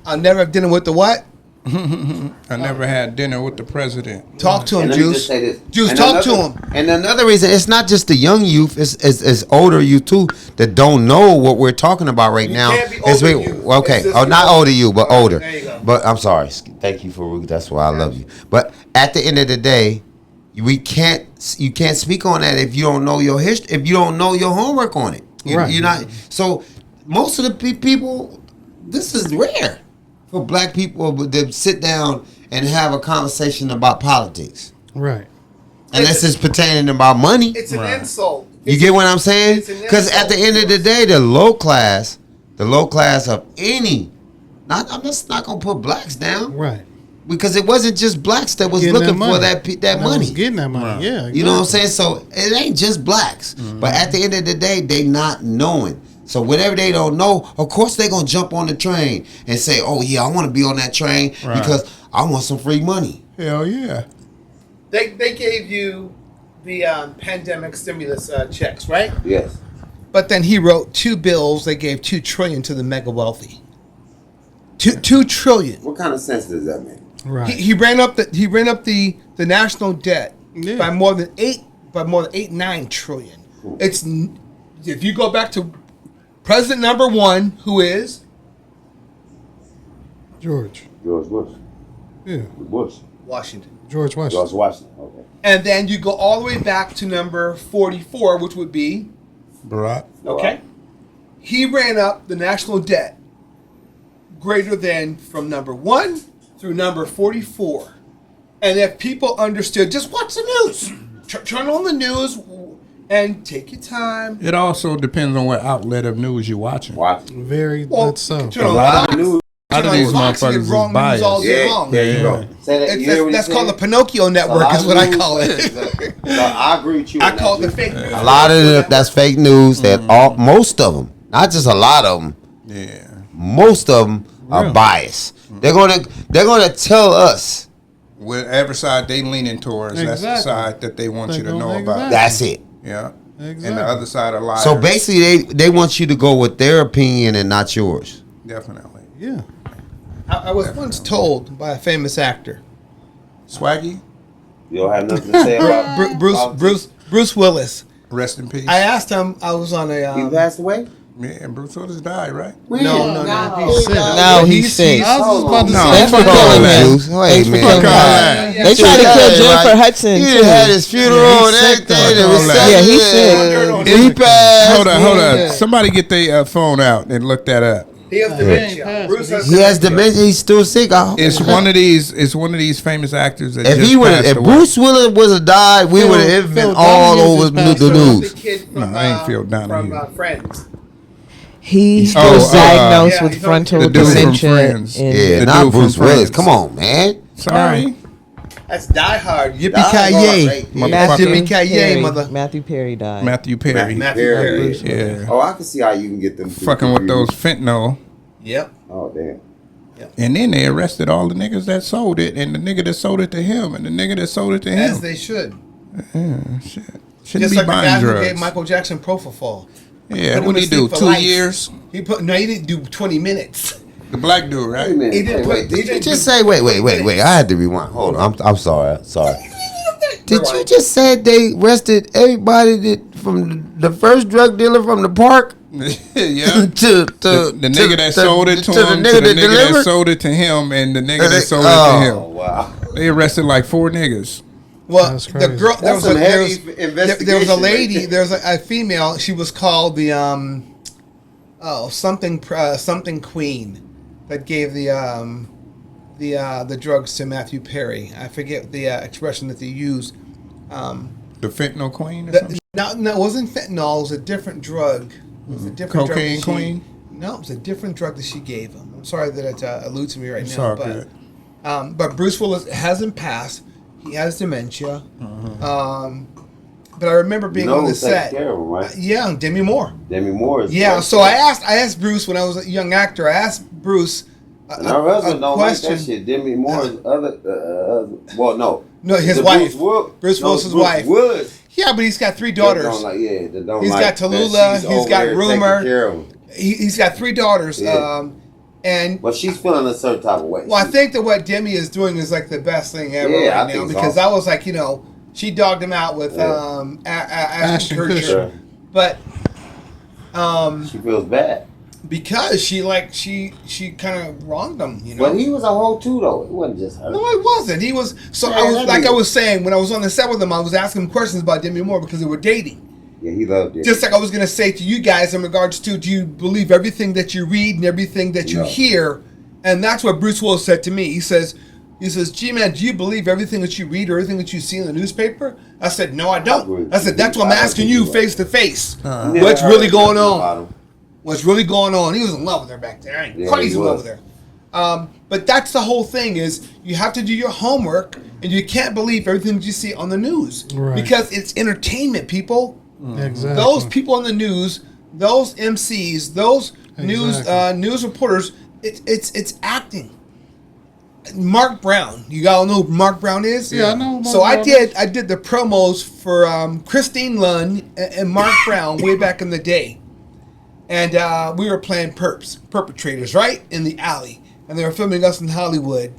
I'll never have dinner with the what? I never had dinner with the president. Talk to him, And let me just Juice. say this. Juice, And talk to another- him. And another reason, it's not just the young youth, it's older youth too that don't know what we're talking about right now. can't be It's older we- youth. okay, It's just oh, not older. older you, but All right, older. there you go. But I'm sorry. Thank you for that's why I love you. But at the end of the day, you can't speak on that if you don't know your history, if you don't know your homework on it. Right. You're not. So most of the people, this is rare for black people to sit down and have a conversation about politics. Right. Unless it's pertaining about money. It's an insult. You get what I'm saying? it's an Because at the end of the day, the low class of any, I'm just not gonna put blacks down, Right. because it wasn't just blacks that was Getting looking that for money. that Was money. getting that money. Right. Yeah. Exactly. You know what I'm saying? So it ain't just blacks, but at the end of the day, they not knowing. So whatever they don't know, of course they gonna jump on the train and say, "Oh yeah, I want to be on that train Right. because I want some free money." Hell yeah. They gave you the pandemic stimulus checks, right? Yes. But then he wrote 2 bills. They gave $2 trillion to the mega wealthy. $2 trillion. What kind of sense does that make? Right. He ran up the national debt Yeah. by more than 9 trillion. If you go back to President number 1, who is George. George Bush. Yeah. Bush. Washington. George Washington. George Washington. Okay. And then you go all the way back to number 44, which would be, Barack. okay, he ran up the national debt greater than from number 1 through number 44. And if people understood, just watch the news. Turn on the news and take your time. It also depends on what outlet of news you're watching. Washington. Very Well, much so. turn on lot Fox. news. A lot of Turn on these Fox, you get motherfuckers is wrong news biased. all day long. There you go. Say that. You hear what he That's called the said? Pinocchio network, is what I call it. So I agree with you. I on call it that. the fake news. A lot of that's fake news. That most of them, not just a lot of them, Yeah. most of them are biased. They're gonna tell us Whatever side they leaning towards, that's the Exactly. side that they want They you to don't know think about. about that's it. Yeah. And Exactly. the other side are liars. So basically, they want you to go with their opinion and not yours. Definitely. Yeah. I was once told by a famous actor, Swaggy, You don't have nothing to say about Bruce Willis. rest in peace. I asked him. I was on a. He passed away. Yeah, and Bruce Willis died, right? No. He's sick. No, he's sick. I was just about to No, say. Thanks for Fuck all killing that. him. Hey, Thanks for man. killing Fuck all him. that. They tried to kill Jennifer Hudson He too. had his funeral Yeah, and he's sick, though. everything. It was Fuck all that. Yeah, he's sick. He passed. Hold on. Somebody get their phone out and look that up. He has dementia. Bruce has He has dementia. He's still sick. It's one of these. It's one of these famous actors that If just he would, passed if away. Bruce Willis was have died, we would have been Phil all Donahue over just the passed the news. kid from, No, I ain't Phil Donahue. from Friends. He Oh, was diagnosed yeah, with he's frontal the dude from dementia. Friends. in- Yeah, The not dude from Bruce Willis. Friends. Come on, man. Sorry. That's Die Hard. Yippee Die ki Hard, yay! right? Matthew Yippee ki yay, Perry. mother. Matthew Perry died. Matthew Perry. Matthew Perry. Perry. Yeah. Oh, I can see how you can get them. Fucking with those fentanyl. Yep. Oh damn. And then they arrested all the niggas that sold it, and the nigga that sold it to him, and the nigga that sold it to As him. they should. Shit. Shouldn't Just be like the guy buying who drugs. gave Michael Jackson propofol. Yeah, Put what him he to do? sleep for 2 life. years? He didn't do 20 minutes. The black dude, right? Wait a minute. He didn't Wait, put. Did you just say? Wait. I had to rewind. Hold on. I'm sorry. Did you just say they arrested everybody that from the first drug dealer from the park yeah. to The nigga that sold it to him, the to the nigga that nigga that delivered? sold it to him, and the nigga that sold Oh. it to Oh him. wow. They arrested like 4 niggas. Well, That's the crazy. girl. There That's was, some a, there, heavy was, there was a investigation lady. right There was a female. She was called the something queen that gave the drugs to Matthew Perry. I forget the expression that they used. The fentanyl queen or something? No, it wasn't fentanyl. It was a different drug. It was a different Cocaine drug that queen? No, it was a different drug that she gave him. I'm sorry that it eludes me right It's now, all good. but Bruce Willis hasn't passed. He has dementia. Uh-huh. But I remember being on the who's taking set. care of him, right? Yeah, Demi Moore. Demi Moore is. Yeah, so I asked Bruce when I was a young actor. I asked Bruce And her husband don't like question. that shit. Demi Moore's other. Well, no. No, his Is it wife. Bruce Bruce Willis's Bruce wife. Willis. Yeah, but he's got 3 That daughters. Don't like, yeah, that don't He's like got that Tallulah, she's he's over got there Rumor. taking care of him. He's got 3 daughters. Yeah. And But she's feeling a certain type of way. well, I think that what Demi is doing is like the best thing ever Yeah, I right now think so. because I was like, she dogged him out with Ashton Kutcher, but she feels bad. because she kind of wronged him, But he was a hoe too, though. It wasn't just her. No, it wasn't. He was. So Yeah, I was that like nigga- I was saying when I was on the set with him, I was asking him questions about Demi Moore because they were dating. Yeah, he loved it. Just like I was gonna say to you guys in regards to, do you believe everything that you read and everything that you No. hear? And that's what Bruce Willis said to me. He says, G-Man, do you believe everything that you read or everything that you see in the newspaper? I said, no, I don't. I said, that's what I'm asking you face to face. What's really going on? What's really going on? He was in love with her back there. I ain't crazy in love with her. But that's the whole thing is you have to do your homework and you can't believe everything that you see on the news. Right. Because it's entertainment, people. Exactly. Those people on the news, those MCs, those news reporters, it's acting. Mark Brown, you all know who Mark Brown is? Yeah, I know. So I did the promos for Christine Lund and Mark Brown way back in the day, and we were playing perpetrators, right in the alley, and they were filming us in Hollywood.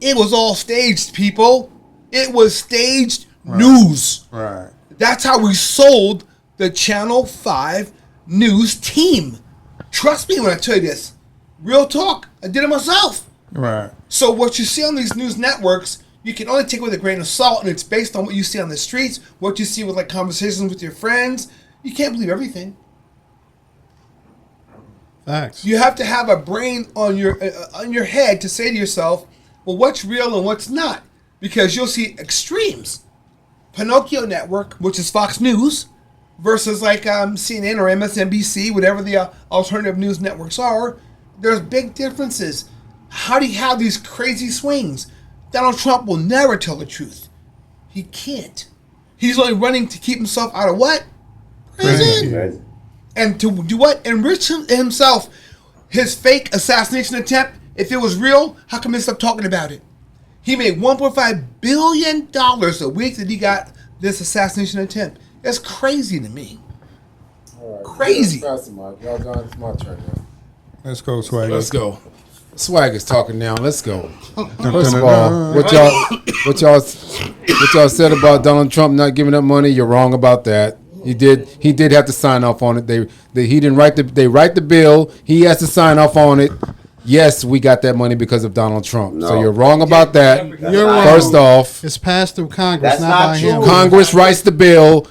It was all staged, people. It was staged news. Right. That's how we sold the Channel 5 news team. Trust me when I tell you this. Real talk. I did it myself. Right. So what you see on these news networks, you can only take with a grain of salt, and it's based on what you see on the streets, what you see with like conversations with your friends. You can't believe everything. Facts. You have to have a brain on your head to say to yourself, well, what's real and what's not? Because you'll see extremes. Pinocchio Network, which is Fox News, versus like CNN or MSNBC, whatever the alternative news networks are. There's big differences. How do you have these crazy swings? Donald Trump will never tell the truth. He can't. He's only running to keep himself out of what? Prison. And to do what? Enrich himself. His fake assassination attempt, if it was real, how come they stop talking about it? He made $1.5 billion a week that he got this assassination attempt. That's crazy to me. Crazy. Y'all done. It's my turn now. Let's go, Swag. Let's go. Swag is talking now. Let's go. First of all, what y'all said about Donald Trump not giving up money, you're wrong about that. He did have to sign off on it. He didn't write they write the bill. He has to sign off on it. Yes, we got that money because of Donald Trump. No. So you're wrong about that. You're wrong. First off, it's passed through Congress, That's not not by true. him. Congress writes the bill.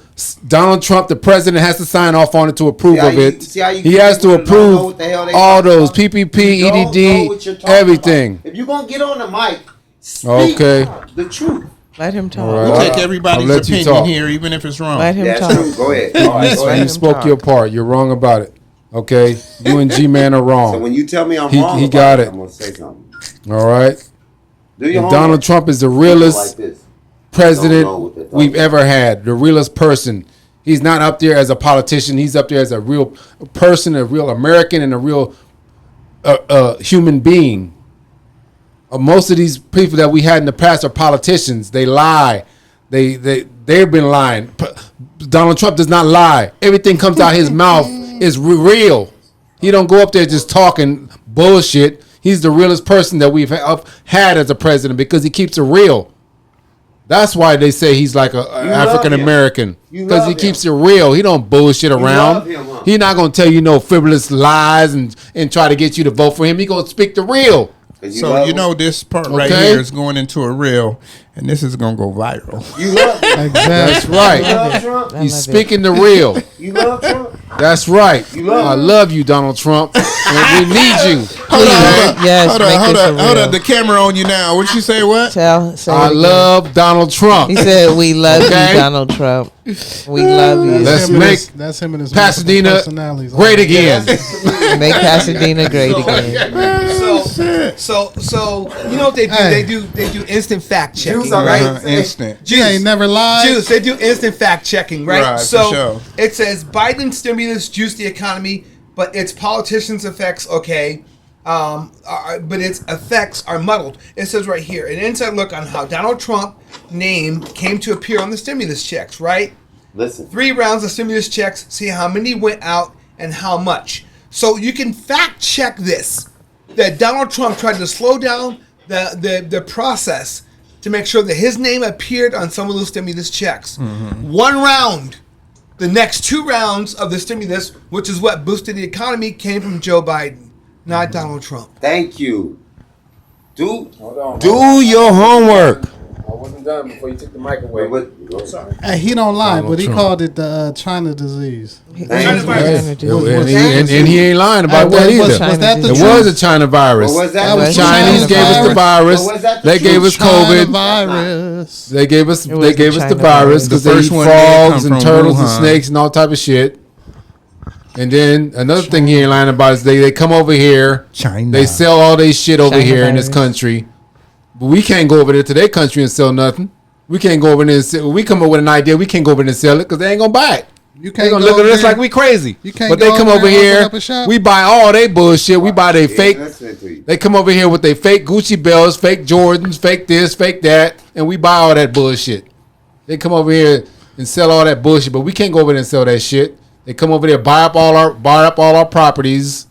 Donald Trump, the president, has to sign off on it to approve of it. He has to approve all those PPP, EDD, everything. If you're going to get on the mic, speak Okay. the truth. Let him talk. All right. We'll take I'll everybody's let you opinion talk. here, even if it's wrong. Let him That's talk. true. Go ahead. All right, go Let ahead. him You spoke talk. your part. You're wrong about it. Okay? You and G-Man are So wrong. when you tell me I'm He- wrong, he about got it. I'm going to say something. All right? Do your And homework. Donald Trump is the Like realest this. Don't know what president they're we've talking ever had. The realest person. He's not up there as a politician. He's up there as a real person, a real American, and a real human being. Most of these people that we had in the past are politicians. They lie. They've been lying. Donald Trump does not lie. Everything comes out his mouth is real. He don't go up there just talking bullshit. He's the realest person that we've had as a president because he keeps it real. That's why they say he's like a African American, because he keeps it real. He don't bullshit around. love him, huh? He's not gonna tell you no frivolous lies and try to get you to vote for him. He gonna speak the real. So you know this part right Okay. here is going into a reel, and this is gonna go viral. You love him. That's You right. love Trump. I He's love speaking the real. You love Trump. That's right. love I him. love you, Donald Trump. And we need you. Hold on, Yes, hold make on, this a hold real. on. The camera on you now. What you say? What? Say I it again. love Donald Trump. He said, "We love Okay. you, Donald Trump. We love you. Let's him and make that's him and his Pasadena multiple personalities. great again. Make Pasadena great again." So you know what they do? Hey. They do instant fact checking, Juice, all right? right. Instant. He ain't never lied. Juice, they do instant fact checking, right? Right, for so sure. it says Biden stimulus juiced the economy, but its politicians' effects, okay, but its effects are muddled. It says right here, an inside look on how Donald Trump name came to appear on the stimulus checks, right? Listen. 3 rounds of stimulus checks, see how many went out and how much. So you can fact check this. that Donald Trump tried to slow down the process to make sure that his name appeared on some of those stimulus checks. One round, the next 2 rounds of the stimulus, which is what boosted the economy, came from Joe Biden, not Donald Trump. Thank you. Do Do your homework. I wasn't done before you took the mic away. Hey, he don't lie, Donald but he Trump. called it the China disease. And he ain't lying about that was either. that the It truth? was a China virus. What was that? That was Chinese China gave us the virus. What was that the They gave truth? us COVID. Virus. They gave us was they gave the us the China virus virus. because The they first eat one did come frogs and from turtles and Wuhan. snakes and all type of shit. And then another thing he ain't lying about is they come over here. China. They sell all their shit over China here in this virus. country. But we can't go over there to their country and sell nothing. We can't go over there and sell. We come up with an idea. We can't go over there and sell it because they ain't gonna buy it. You They gonna look at us like we crazy. You can't But they go come over over there and here. open up a shop? We buy all their bullshit. We buy their fake. Listening to you. They come over here with their fake Gucci belts, fake Jordans, fake this, fake that, and we buy all that bullshit. They come over here and sell all that bullshit, but we can't go over there and sell that shit. They come over there, buy up all our properties.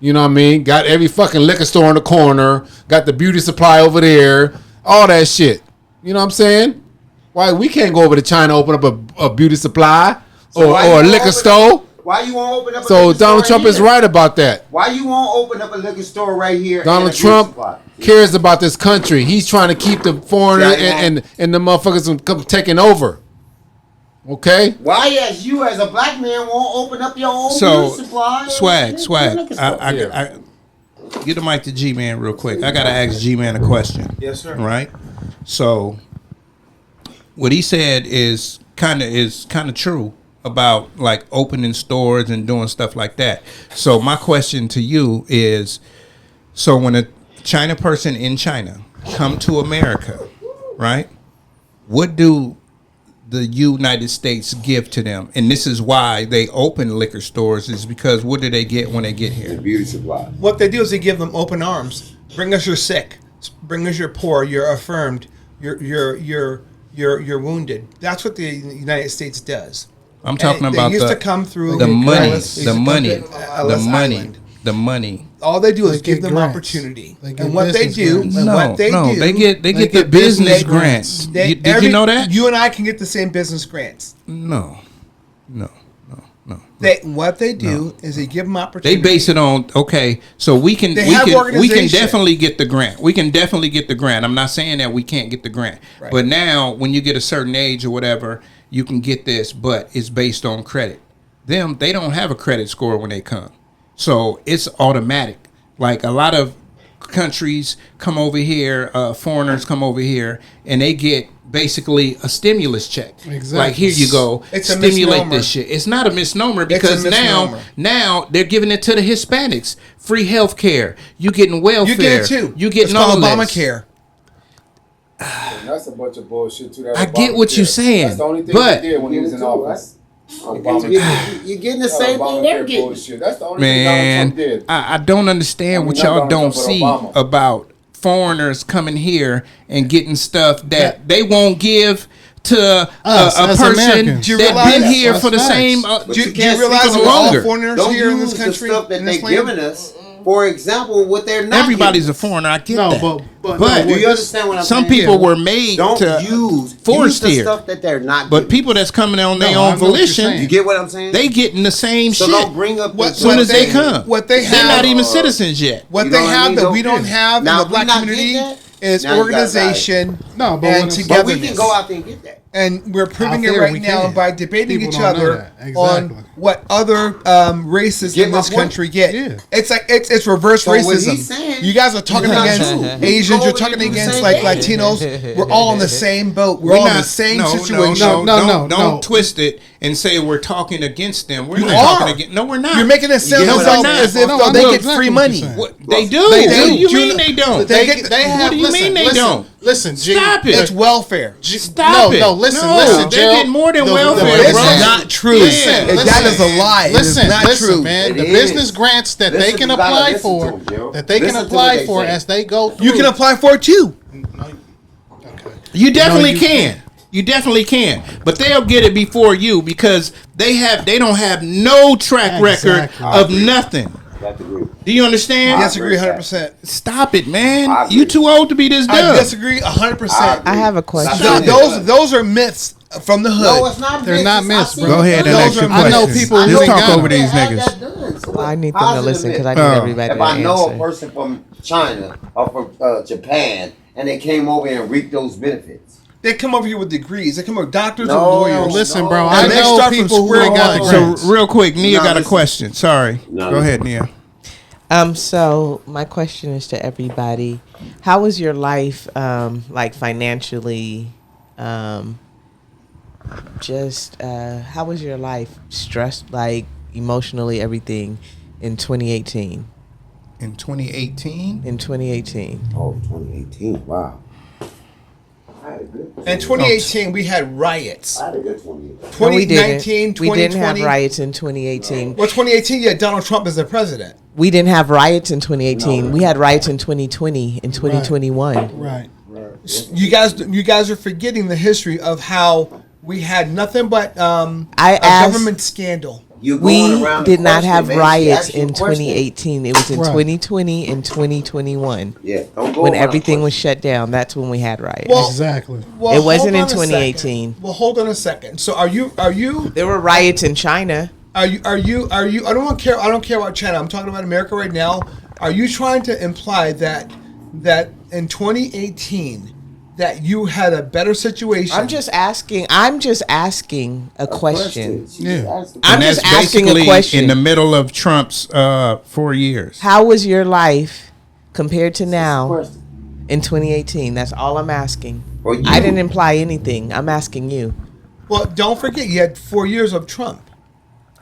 You know what I mean? Got every fucking liquor store in the corner. Got the beauty supply over there. All that shit. You know what I'm saying? Why we can't go over to China, open up a beauty supply So why you or a won't liquor open store? up- Why you won't open up? So a liquor Donald store Trump is here? right about that. Why you won't open up a liquor store right here? Donald and a Trump beauty supply? cares about this country. He's trying to keep the foreigners Yeah, and the motherfuckers from taking over. Okay? Why, as you as a black man, won't open up your own So, beauty supply? swag. Liquor store? I get the mic to G Man real quick. I gotta ask G Man a question. Yes, sir. Right. So, what he said is kind of true about like opening stores and doing stuff like that. So my question to you is, so when a China person in China come to America, right? What do the United States give to them? And this is why they open liquor stores, is because what do they get when they get The here? beauty supply. What they do is they give them open arms. Bring us your sick. Bring us your poor. You're affirmed. You're wounded. That's what the United States does. I'm talking And about they used to come through the money, Ellis- they the used to come money, to the Ellis money, Island. the money. All they do is They give get them grants. opportunity. They get And what they business do, grants. and what they do, they get the get business business grants. they- Did you know that? You and I can get the same business grants. No. What they do is they give them They opportunity. base it on so we can They we have can organization. definitely get the grant. We can definitely get the grant. I'm not saying that we can't get the grant. Right. But now when you get a certain age or whatever, you can get this, but it's based on credit. They don't have a credit score when they come. So it's automatic. Like a lot of countries come over here, foreigners come over here, and they get basically a stimulus check. Exactly. Like, here you go, It's a stimulate misnomer. this shit. It's not a misnomer It's a because misnomer. now they're giving it to the Hispanics. Free health care. You getting welfare. You get it too. You getting it's called all this. Obamacare. That's a bunch of bullshit too. That I get what Obamacare. you're saying, That's the only thing but- he did when he was in office. You're getting the same thing they're getting. Bullshit. That's the only Man, thing Donald Trump did. I don't understand what not y'all Donald don't Trump, but see Obama. about foreigners coming here and getting stuff that they won't give to Us, a as person Americans. Do you that realize been here that's for the facts. same. But Do you you can't realize speak that for all longer. foreigners Don't here in use this the country, stuff that in they're this land? giving us. For example, what they're not. Everybody's giving a foreigner. I get No, that. but But Do you understand what I'm some saying? people were made Don't to use forced the here. stuff that they're not. But giving. people that's coming on their No, I own know what you're volition, saying. you get what I'm saying? they getting the same so shit. don't bring up What- the Soon what as they they- come, what they they're not have- even citizens yet. What You they know what I have mean? that Don't we don't do. have Now, in the if we black not community getting that, is now you gotta organization No, but and when- But we togetherness. can go out there and get that. And we're proving Out it there right we now can. by debating People each don't know other that. Exactly. on what other races Get in my this point? country get. Yeah. It's like it's reverse So what racism. he's saying You guys are talking is not against true. Asians. Go You're over talking and do the against same like thing. Latinos. We're all in the same boat. We're all in the same situation. Don't twist it and say we're talking against them. We're You not are. talking against. No, we're not. You're making it sound get what as I'm if saying? No, I they know get exactly free what money. you're saying. What, they do. They What do. do you Do mean you- they don't? They get- They have. What do you listen, mean they listen, don't? Listen, G, Stop it. It's welfare. Stop it. No, listen, No, listen, they're Gerald. getting more than The welfare, business- bro. It's not true. Listen, That is a lie. It is Listen, not listen, true. man. It The is. business grants that they Listen, can you gotta apply listen for, to 'em, Gerald. that they can Listen to apply what they for say. as they go through. You can apply for it too. You definitely you can. You definitely can. But they'll get it before you because they don't have no track record Exactly. of nothing. Do you understand? I disagree 100%. Stop it, man. You too old to be this dumb. I disagree 100%. I have a question. Those are myths from the hood. No, it's not. They're not myths, bro. Go ahead and ask your I know questions. people Just who talk got over them. these niggas. I need them to listen because I need everybody If to I know answer. a person from China or from Japan and they came over and reaped those benefits. They come over here with degrees. They come over doctors No, or lawyers. Listen, bro. And I they know start from people who square ain't got the one. grades. So real quick, Nia No, got a listen. question. Sorry. No, Go ahead, Nia. So my question is to everybody: how was your life, like financially? How was your life stressed, like emotionally, everything in 2018? In 2018? In 2018. Oh, 2018. Wow. I had a good. In 2018, we had riots. I had a good 2018. No, we didn't. 2019, We didn't have 2020. riots in 2018. Well, 2018, you had Donald Trump as the president. We didn't have riots in 2018. We had riots in 2020 and 2021. Right. You guys are forgetting the history of how we had nothing but a asked- government scandal. You We going around the did not question, have man. She riots asked you a in question. 2018. It was in Right. 2020 and 2021. Yeah, don't go When around everything was question. shut down, that's when we had riots. Well, Exactly. Well, It wasn't hold in on a 2018. second. Well, hold on a second. So are you There were riots in China. I don't care about China. I'm talking about America right now. Are you trying to imply that in 2018 that you had a better situation? I'm just asking a question. Yeah. I'm And just that's asking a basically question. in the middle of Trump's 4 years. How was your life compared to now in 2018? That's all I'm asking. For you. I didn't imply anything. I'm asking you. Well, don't forget you had 4 years of Trump.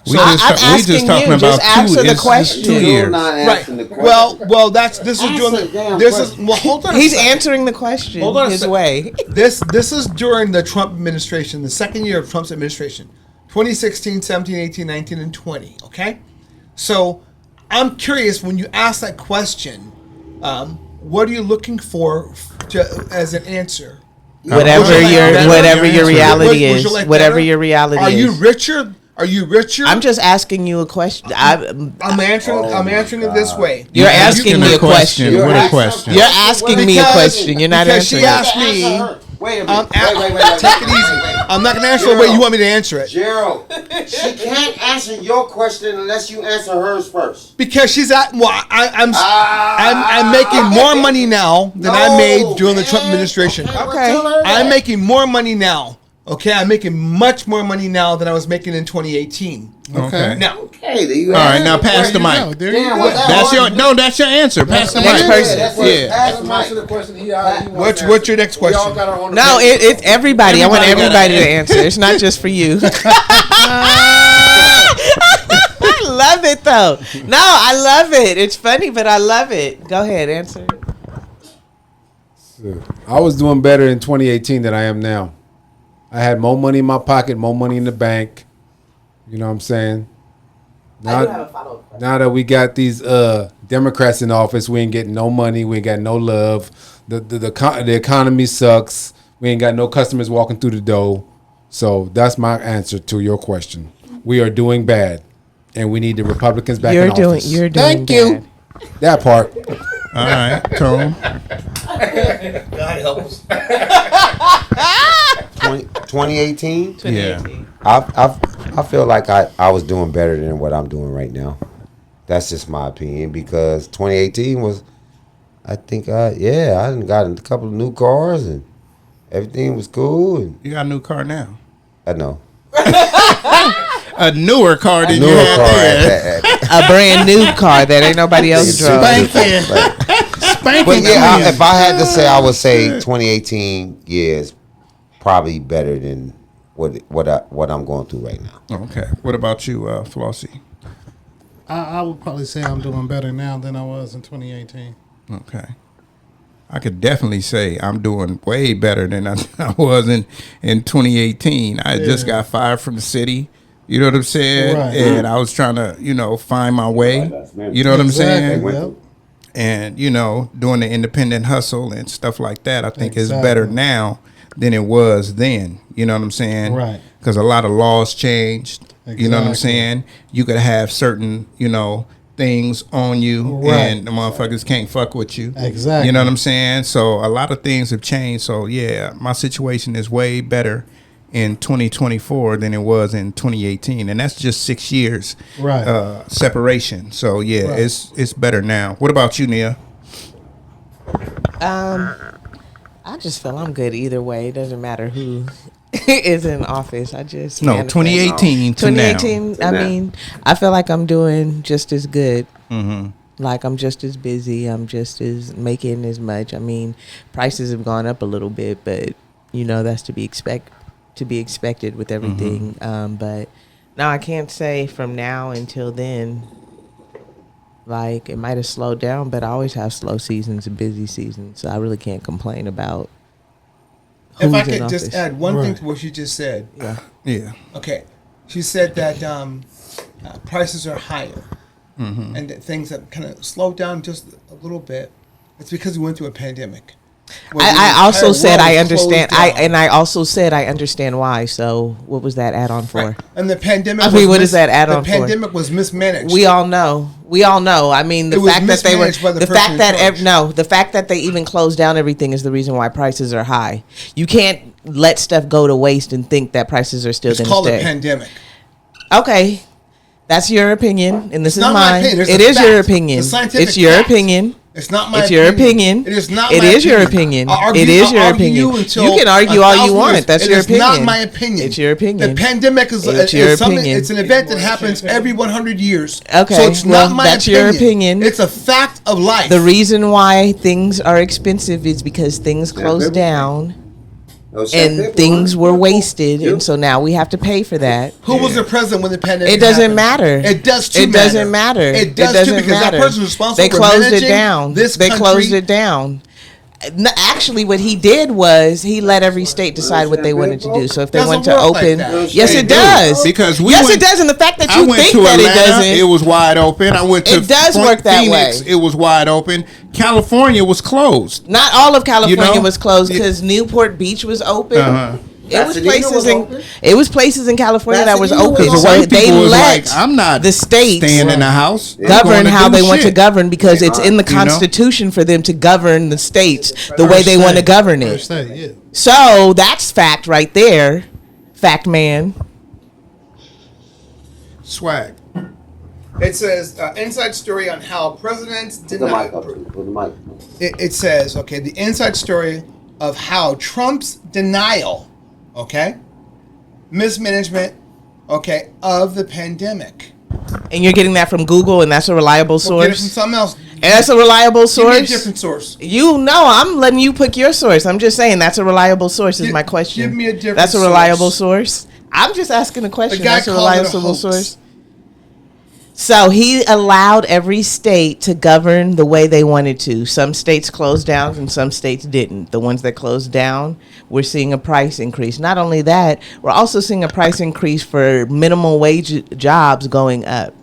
We I'm just asking talking you. about Just answer the it's question. 2 You're years. not Right. answering the question. Well, this is Answer during the damn this is question. well. Hold on. He's a second. answering the question Hold on a his sec. way. This is during the Trump administration, the second year of Trump's administration, 2016, 17, 18, 19, and 20. Okay, so I'm curious when you ask that question, what are you looking for as an answer? Whatever Would you like your better? whatever your reality Would you is. like Whatever better? your reality Are is. you richer? Are you richer? I'm just asking you a question. I'm answering. I'm answering it this way. You're asking me a question. What a asking question. You're asking me a question. You're not because she answering. asked me. Answer her. Wait a I'm minute. Wait. take it easy. I'm not gonna answer the way you want me to answer it Gerald, she can't answer your question unless you answer hers first. because she's at. Well, I'm making more money now than I made during the Trump administration. Okay. I'm making more money now. Okay, I'm making much more money now than I was making in 2018. Okay. Now, Okay, there you All right, have now it. pass the There you go. mic. There you Damn, go. was that That's hard? your answer. Pass the Next mic. person. That's what- Yeah. Pass the mic. Answer the question. He wants what's your next We all question? got our own No, opinion. it's everybody. I want Everybody gotta everybody to answer. It's not just for you. I love it though. No, I love it. It's funny, but I love it. Go ahead, answer. I was doing better in 2018 than I am now. I had more money in my pocket, more money in the bank. You know what I'm saying? Now that we got these Democrats in office, we ain't getting no money. We ain't got no love. The economy sucks. We ain't got no customers walking through the door. So that's my answer to your question. We are doing bad, and we need the Republicans back in office. You're doing Thank you. That part. All right, Tone. God help us. 2018. Yeah. I feel like I was doing better than what I'm doing right now. That's just my opinion because 2018 was, I think, I done got a couple of new cars and everything was cool. And You got a new car now. I know. A newer car than you Newer had car there. at A brand new car that ain't nobody else drove. Spanking. But Spanking. yeah, if I had to say, I would say 2018 is probably better than what I'm going through right now. Okay. What about you, Flossie? I would probably say I'm doing better now than I was in 2018. Okay. I could definitely say I'm doing way better than I was in 2018. I just got fired from the city. You know what I'm saying? Right. And I was trying to, find my way. You know what I'm saying? Yep. And, doing the independent hustle and stuff like that, I think is Exactly. better now than it was then. You know what I'm saying? Right. Because a lot of laws changed. You know what I'm Exactly. saying? You could have certain, things on you, Right. and the motherfuckers can't fuck with you. Exactly. You know what I'm saying? So a lot of things have changed. So yeah, my situation is way better in 2024 than it was in 2018, and that's just 6 years Right. separation. So yeah, Right. it's better now. What about you, Nia? I just feel I'm good either way. It doesn't matter who is in office. I just No, manifest. 2018 to now. 2018. I mean, I feel like I'm doing just as good. Like I'm just as busy. I'm just as making as much. I mean, prices have gone up a little bit, but you know that's to be expected with everything. But no, I can't say from now until then. Like it might have slowed down, but I always have slow seasons and busy seasons, so I really can't complain about. If I who's in could just office. add one thing Right. to what she just said. Yeah. Okay, she said that prices are higher, and that things have kind of slowed down just a little bit. It's because we went through a pandemic. where the I also entire said world I was understand. closed down. I also said I understand why. So what was that add on for? Right. And the pandemic. I mean, was what is that add-on The for? pandemic was mismanaged. We all know. I mean, the It was fact that they were mismanaged by the the person fact in that charge. the fact that they even closed down everything is the reason why prices are high. You can't let stuff go to waste and think that prices are still It's going called to a stay. pandemic. Okay, that's your opinion, and this is not my mine. opinion. It's It a is your fact. opinion. It's a scientific It's your fact. opinion. It's not my It's your opinion. It is not It my is your opinion. opinion. I'll argue- It is I'll your argue opinion. until You can argue all you 1,000 want. years. That's It your is opinion. not my opinion. It's your opinion. The pandemic is It's your something. opinion. It's an event that happens every 100 years. Okay, so it's well, not my that's opinion. your opinion. It's a fact of life. The reason why things are expensive is because things closed down and things were wasted, and so now we have to pay for that. Who was the president when the pandemic? It doesn't happened? matter. It does too. It doesn't matter. It does doesn't too because matter. that person responsible They for closed it managing down. this They country. closed it down. No, actually, what he did was he let every state decide what they wanted to do. So if they Doesn't wanted to work like open, that. yes, They it do. does. Because we yes, went- it does. And the fact that I you went think to that Atlanta. it doesn't, It was wide open. I went to It does Point work that Phoenix. way. It was wide open. California was closed. not all of California You know? was closed because Newport Beach was open. Uh-huh. It was places in California that was Pasadena was open. Because So white they people was let like, I'm not the states staying in the house. I'm govern going to how do they want to shit. govern because it's in the You know? Constitution for them to govern the states the way they want to govern it. State, yeah. So that's fact right there, fact man. Swag. It says inside story on how presidents did The not. mic up. Put the mic. It says the inside story of how Trump's denial, mismanagement, of the pandemic. And you're getting that from Google, and that's a reliable We'll get it from source. something else. And that's a reliable Give me a source. different source. You know, I'm letting you pick your source. I'm just saying that's a reliable source. Is Gi- my question. give me a different That's a reliable source. source. I'm just asking a question. The guy That's a called it a reliable hoax. source. So he allowed every state to govern the way they wanted to. Some states closed down and some states didn't. The ones that closed down, we're seeing a price increase. Not only that, we're also seeing a price increase for minimum wage jobs going up.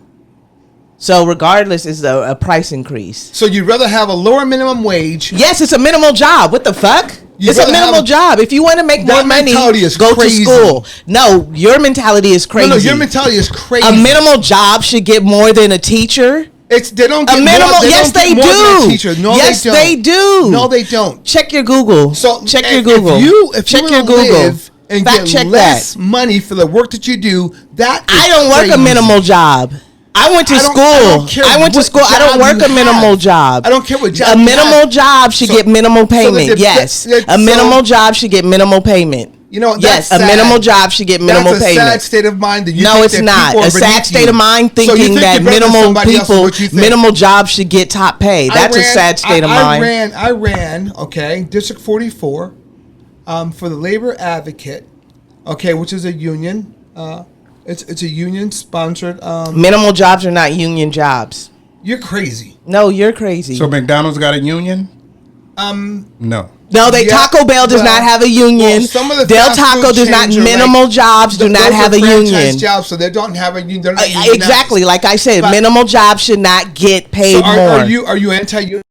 So regardless, it's a price increase. So you'd rather have a lower minimum wage? Yes, it's a minimal job. What the fuck? You'd It's a rather minimal have- job. If you want to make more That money, mentality is go crazy. to school. No, your mentality is crazy. No, your mentality is crazy. A minimal job should get more than a teacher. They don't get A minimal. more, Yes, don't they get more than a do. teacher. No, yes, they don't. they do. No, they don't. Check your Google. So check your if Google. If check you your wanna Google. live and Fact get check less that. money for the work that you do, that is I don't work a crazy. minimal job. I went to I school. don't care I went to what school. I don't job work you a minimal have. job. I don't care what job A you minimal have. job should So- get minimal payment. the- Yes, that- a so- minimal job should get minimal payment. You know, yes, that's a sad. minimal job should get minimal That's a payment. sad state of mind. That you No, think it's that not. people are A sad beneath state you. of mind So you thinking think that you're better than minimal somebody else is people, what you think. minimal jobs should get top pay. That's a sad state of mind. I ran, District 44, for the Labor Advocate, which is a union. It's a union sponsored. Minimal jobs are not union jobs. You're crazy. No, you're crazy. So McDonald's got a union? No. No, Yeah, Taco Bell does well- not have a union. well, some of the Del fast Taco food does not. chains are Minimal like- jobs do not Those have are a franchise union. jobs, so they don't have a union. They're not unionized. Exactly, like I said, But- minimal jobs should not get paid So more. are you anti-union?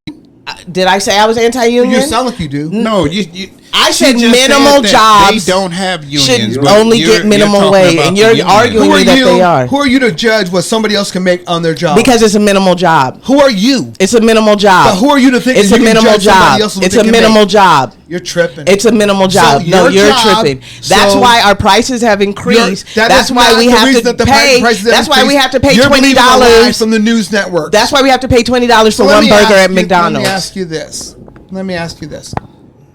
Did I say I was anti-union? You sound like you do. No, you I said She just minimal said that jobs they don't have unions. should but only you're get minimum talking wage, about and the you're union. arguing Who are that you? they are. Who are you to judge what somebody else can make on their job? Because it's a minimal job. Who are you? It's a minimal job. But who are you to think it's that a you can minimal judge somebody job? else what It's they a can minimal make? job. You're tripping. It's a minimal job. So No, your you're job- tripping. That's so why our prices have increased. That That's is why not we the have reason to that the pay. prices have That's why we increased. have to pay You're believing a lie $20 from the news network. That's why we have to pay $20 for Let one me burger ask at you- McDonald's. Let me ask you this.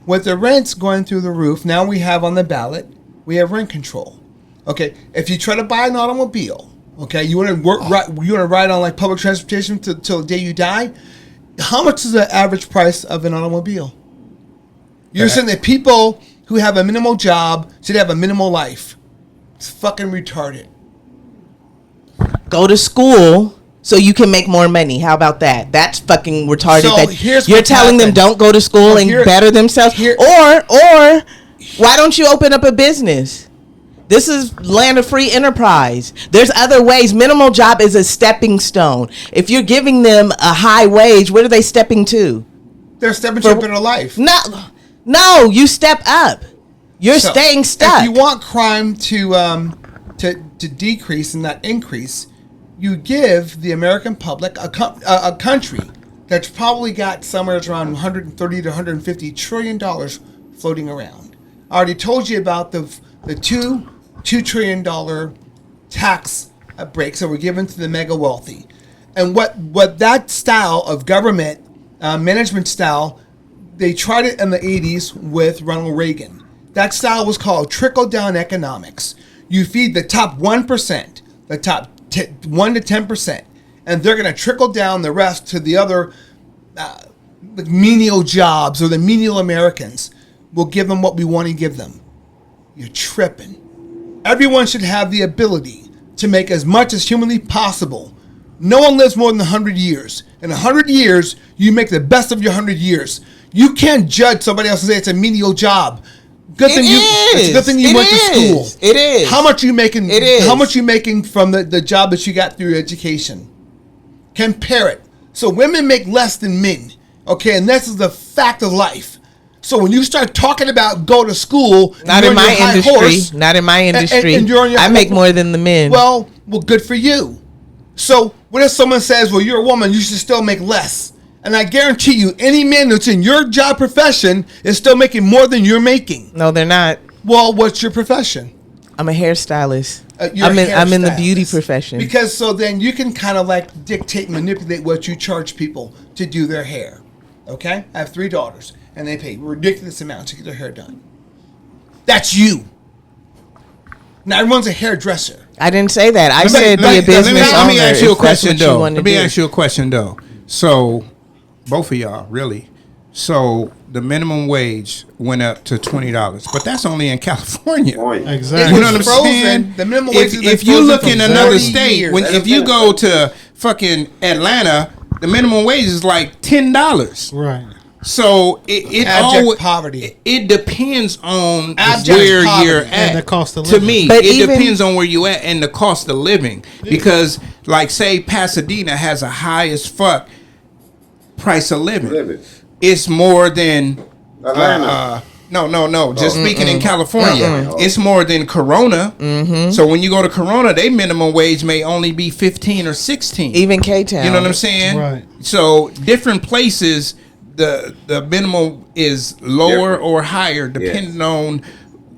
With the rents going through the roof, now we have on the ballot, we have rent control. Okay, if you try to buy an automobile, okay, you want to ride on like public transportation till the day you die. How much is the average price of an automobile? You're saying that people who have a minimal job should have a minimal life. It's fucking retarded. Go to school so you can make more money. How about that? That's fucking retarded. So that here's you're what's telling them happened. don't go to school Well, and here- better themselves. here- Or why don't you open up a business? This is land of free enterprise. There's other ways. Minimal job is a stepping stone. If you're giving them a high wage, what are they stepping to? They're stepping to a better life. No, you step up. You're So, staying stuck. If you want crime to decrease and not increase, you give the American public a country that's probably got somewhere around 130 to 150 trillion dollars floating around. I already told you about the $2 trillion tax breaks that were given to the mega wealthy, and what that style of government management style, they tried it in the 80s with Ronald Reagan. That style was called trickle-down economics. You feed the top 1%, the top 1 to 10%, and they're going to trickle down the rest to the other the menial jobs or the menial Americans. We'll give them what we want to give them. You're tripping. Everyone should have the ability to make as much as humanly possible. No one lives more than 100 years. In 100 years, you make the best of your 100 years. You can't judge somebody else and say it's a menial job. It's a good thing you went to school. It is. How much are you making? It is. How much are you making from the job that you got through your education? Compare it. So women make less than men. Okay, and this is the fact of life. So when you start talking about go to school, Not in my industry. Not in my industry. and you're on your I make more than the men. Well, good for you. So what if someone says, well, you're a woman, you should still make less? And I guarantee you, any man that's in your job profession is still making more than you're making. No, they're not. Well, what's your profession? I'm a hairstylist. You're I'm in the hairstylist. beauty profession. Because so then you can kind of like dictate, manipulate what you charge people to do their hair. Okay? I have 3 daughters, and they pay ridiculous amounts to get their hair done. That's you. Now everyone's a hairdresser. I didn't say that. I said be a business owner. Let me ask you a if that's question what you though. wanna Let me do. ask you a question though. So, both of y'all really. So the minimum wage went up to $20, but that's only in California. Exactly. You know what I'm Frozen. saying? The minimum wage has been if you frozen look for in another 30 state, years. if you go to fucking Atlanta, the minimum wage is like $10. Right. So it Abject always poverty. It depends on Abject where poverty. you're at. And the cost of To living. me, But it even- depends on where you at and the cost of living. Because, like, say Pasadena has a high as fuck price of living. It's more than Atlanta. No. Just speaking in California, it's more than Corona. So when you go to Corona, their minimum wage may only be 15 or 16. Even K-Town. You know what I'm saying? Right. So different places, the minimum is lower or higher depending on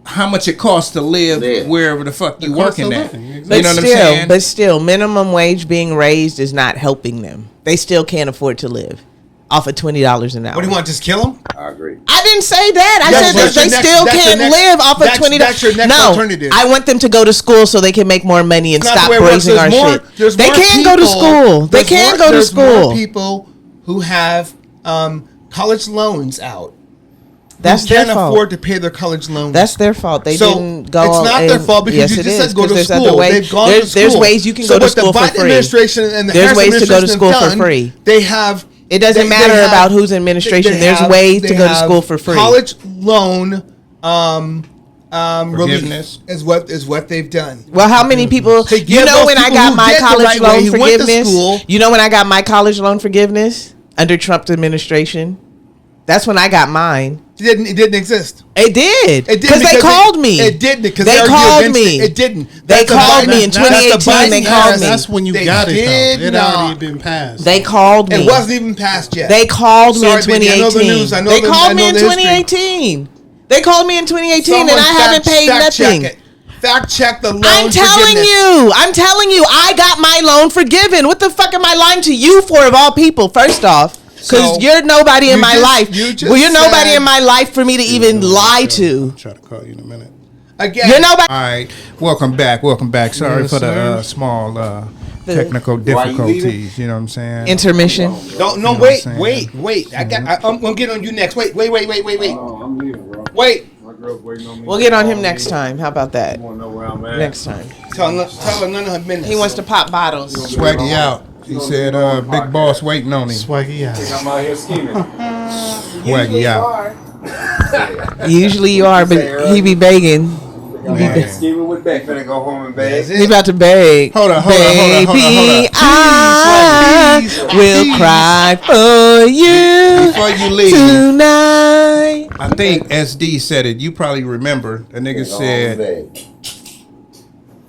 how much it costs to live wherever the fuck you cost working of at. living, You exactly. know what I'm still, saying? but still, minimum wage being raised is not helping them. They still can't afford to live off of $20 an hour. What do you want? Just kill them? I agree. I didn't say that. I Yes, said that's that they your next- still that's your can't next- live off of that's- $20. that's your next no, alternative. I want them to go to school so they can make more money and It's not stop the way it works. raising our There's more- shit. there's They more can go to people- school. They there's can more- go to there's more school. people who have college loans out. That's who their can't fault. afford to pay their college loans. That's their fault. They So, didn't go. it's not their and- fault because yes, you it just is, said go to 'cause there's school. other ways. They've gone to school. There's ways you can So go to what the school for Biden free. administration and the There's Harris ways to go to administration school have for done, free. They have. It doesn't matter have- about who's in administration. they There's have- ways they to go to have school for free. College loan relief Forgiveness. is what they've done. Well, how many people? To give You know those when I people got who my did the college right way, loan who went to forgiveness? school- You know when I got my college loan forgiveness under Trump's administration? That's when I got mine. It didn't exist. It did. It did because they called me. It didn't because they called me. It didn't. They called me in 2018. They called me. That's when you got it. Though. It already been passed. They called me. It wasn't even passed yet. They called me in 2018. I know the news. They called me in 2018. They called me in 2018, and I haven't paid nothing. Fact check the loan. I'm telling you, I got my loan forgiven. What the fuck am I lying to you for, of all people? First off, because you're nobody in my life. You're nobody in my life for me to even lie to. I'll try to call you in a minute. Again, you're nobody. All right, welcome back. Sorry for the small technical difficulties. You know what I'm saying? Intermission. No, wait. I'm gonna get on you next. Wait. Oh, I'm leaving, bro. Wait. My girl's waiting on me. We'll get on him next time. How about that? You wanna know where I'm at? Next time. Tell her none of her business. He wants to pop bottles. Swaggy out. He said, "Big boss waiting on him." Swaggy out. I'm out here scheming. Swaggy out. Usually you are, but he be begging. Scheming with Beck. Finna go home and beg. He about to beg. Hold on. Baby, I will cry for you Before you leave, tonight. I think SD said it. You probably remember. The nigga said,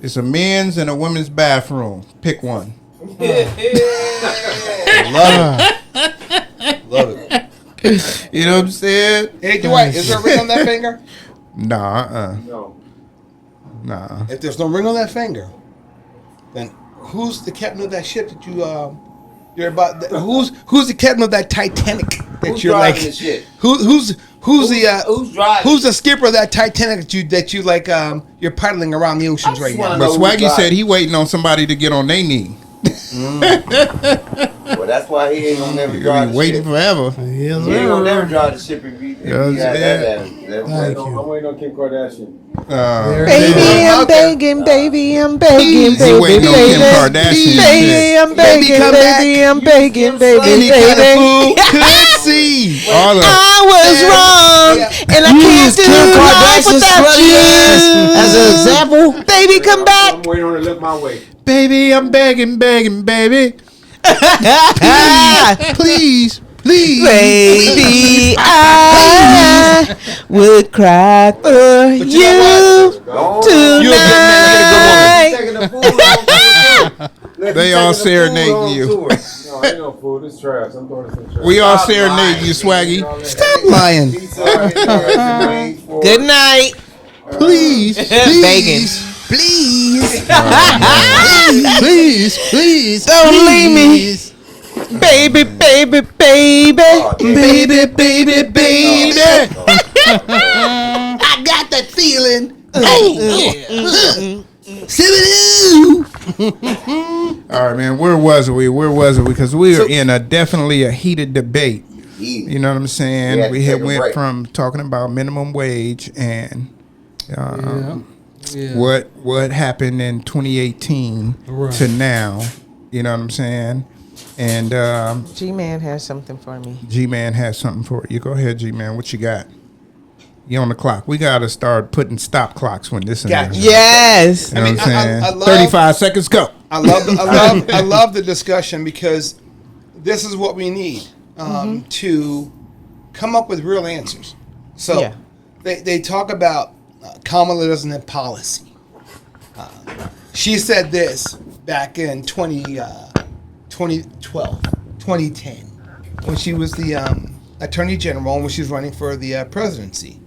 "It's a men's and a women's bathroom. Pick one." Love it. You know what I'm saying? Hey, Dwight, is there a ring on that finger? Nah. No. Nah. If there's no ring on that finger, then who's the captain of that ship that you're about? Who's the captain of that Titanic that Who's you're driving like? this shit? Who's driving? Who's the skipper of that Titanic that you like? You're paddling around the oceans right now. But Swaggy said he waiting on somebody to get on their knee. Well, that's why he ain't gonna never drive the Waiting ship. forever. He ain't gonna never drive the ship if he had that. I'm waiting on Kim Kardashian. Baby, I'm begging, baby, I'm begging, He waiting on Kim Kardashian. baby, I'm begging, baby, I'm begging, baby, Any kind of baby. fool could see. All of I was wrong, and I can't do life without you. As an example, Baby, come back. I'm waiting on her to look my way. Baby, I'm begging, baby. Please. Baby, I would cry for you tonight. They all serenading you. No, ain't no food. It's trash. I'm throwing this in trash. We all serenading you, Swaggy. Stop lying. Good night. Please. Begging. Please. Please. Don't leave me. Baby, baby, baby. Baby. I got that feeling. All right, man. Where was we? Because we are in definitely a heated debate. You know what I'm saying? We had went from talking about minimum wage and what happened in 2018 to now. You know what I'm saying? And G-Man has something for me. G-Man has something for you. Go ahead, G-Man. What you got? You on the clock. We got to start putting stop clocks when this is. Yes. You know what I'm saying? I love, 35 seconds, go. I love the discussion because this is what we need to come up with real answers. So they talk about Kamala doesn't have policy. She said this back in 2010 when she was the Attorney General and when she was running for the presidency.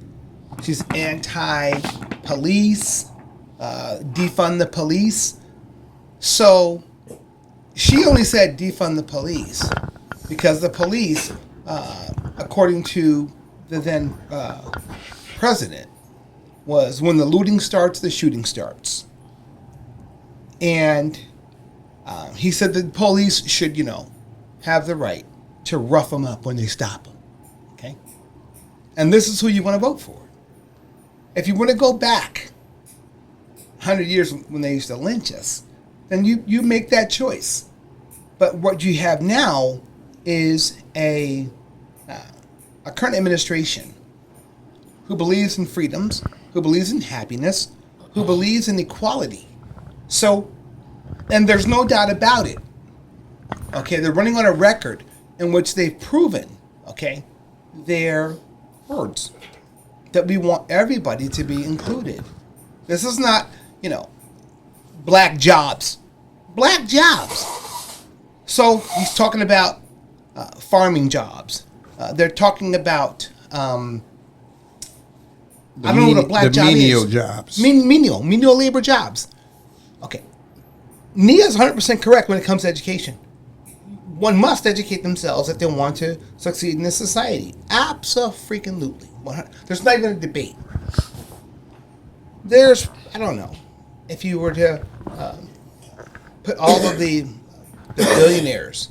She's anti-police, defund the police. So she only said defund the police because the police, according to the then president, was when the looting starts, the shooting starts. And he said the police should, have the right to rough them up when they stop them. Okay? And this is who you want to vote for. If you want to go back 100 years when they used to lynch us, then you make that choice. But what you have now is a current administration who believes in freedoms, who believes in happiness, who believes in equality. So, and there's no doubt about it. Okay, they're running on a record in which they've proven, okay, their words. That we want everybody to be included. This is not, black jobs. Black jobs. So he's talking about farming jobs. They're talking about I don't know what a black job is. Menial jobs. Menial labor jobs. Okay. Nia is 100% correct when it comes to education. One must educate themselves if they want to succeed in this society. Abso-freaking-lutely. There's not even a debate. I don't know, if you were to put all of the billionaires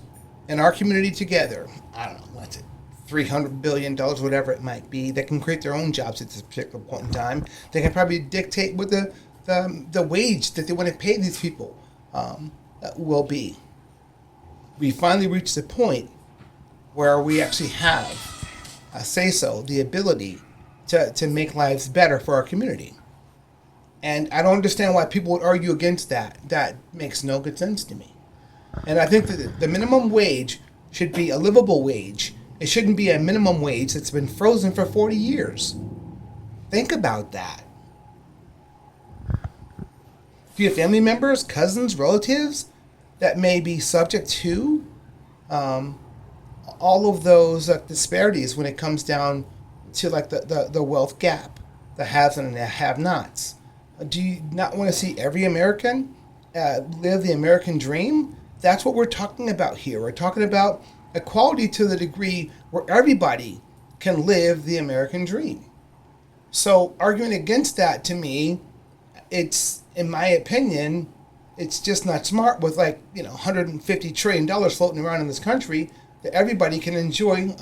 in our community together, I don't know, what's it, $300 billion, whatever it might be, that can create their own jobs at this particular point in time. They can probably dictate what the wage that they want to pay these people will be. We finally reached the point where we actually have the ability to make lives better for our community. And I don't understand why people would argue against that. That makes no good sense to me. And I think that the minimum wage should be a livable wage. It shouldn't be a minimum wage that's been frozen for 40 years. Think about that. Do you have family members, cousins, relatives that may be subject to all of those disparities when it comes down to the wealth gap, the haves and the have-nots? Do you not want to see every American live the American dream? That's what we're talking about here. We're talking about equality to the degree where everybody can live the American dream. So arguing against that, to me, it's, in my opinion, it's just not smart with $150 trillion floating around in this country that everybody can enjoy.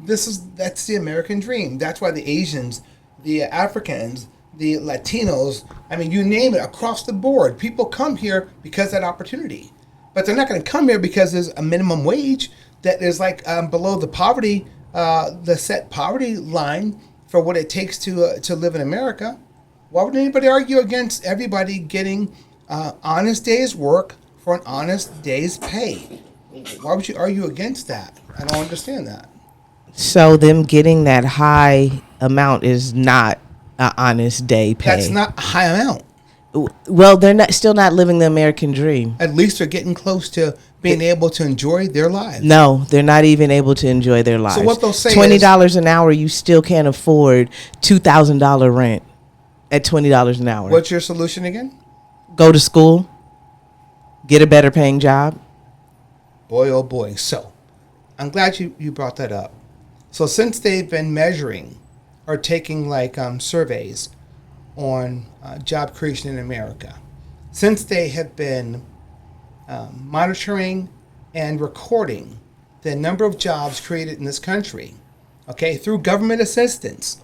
That's the American dream. That's why the Asians, the Africans, the Latinos, you name it, across the board, people come here because of that opportunity. But they're not going to come here because there's a minimum wage that is below the set poverty line for what it takes to live in America. Why would anybody argue against everybody getting honest day's work for an honest day's pay? Why would you argue against that? I don't understand that. So them getting that high amount is not an honest day pay. That's not a high amount. Well, they're still not living the American dream. At least they're getting close to being able to enjoy their lives. No, they're not even able to enjoy their lives. So what they'll say $20 an hour, you still can't afford $2,000 rent at $20 an hour. What's your solution again? Go to school, get a better paying job. Boy, oh boy. So I'm glad you brought that up. So since they've been measuring or taking surveys on job creation in America, since they have been monitoring and recording the number of jobs created in this country, okay, through government assistance,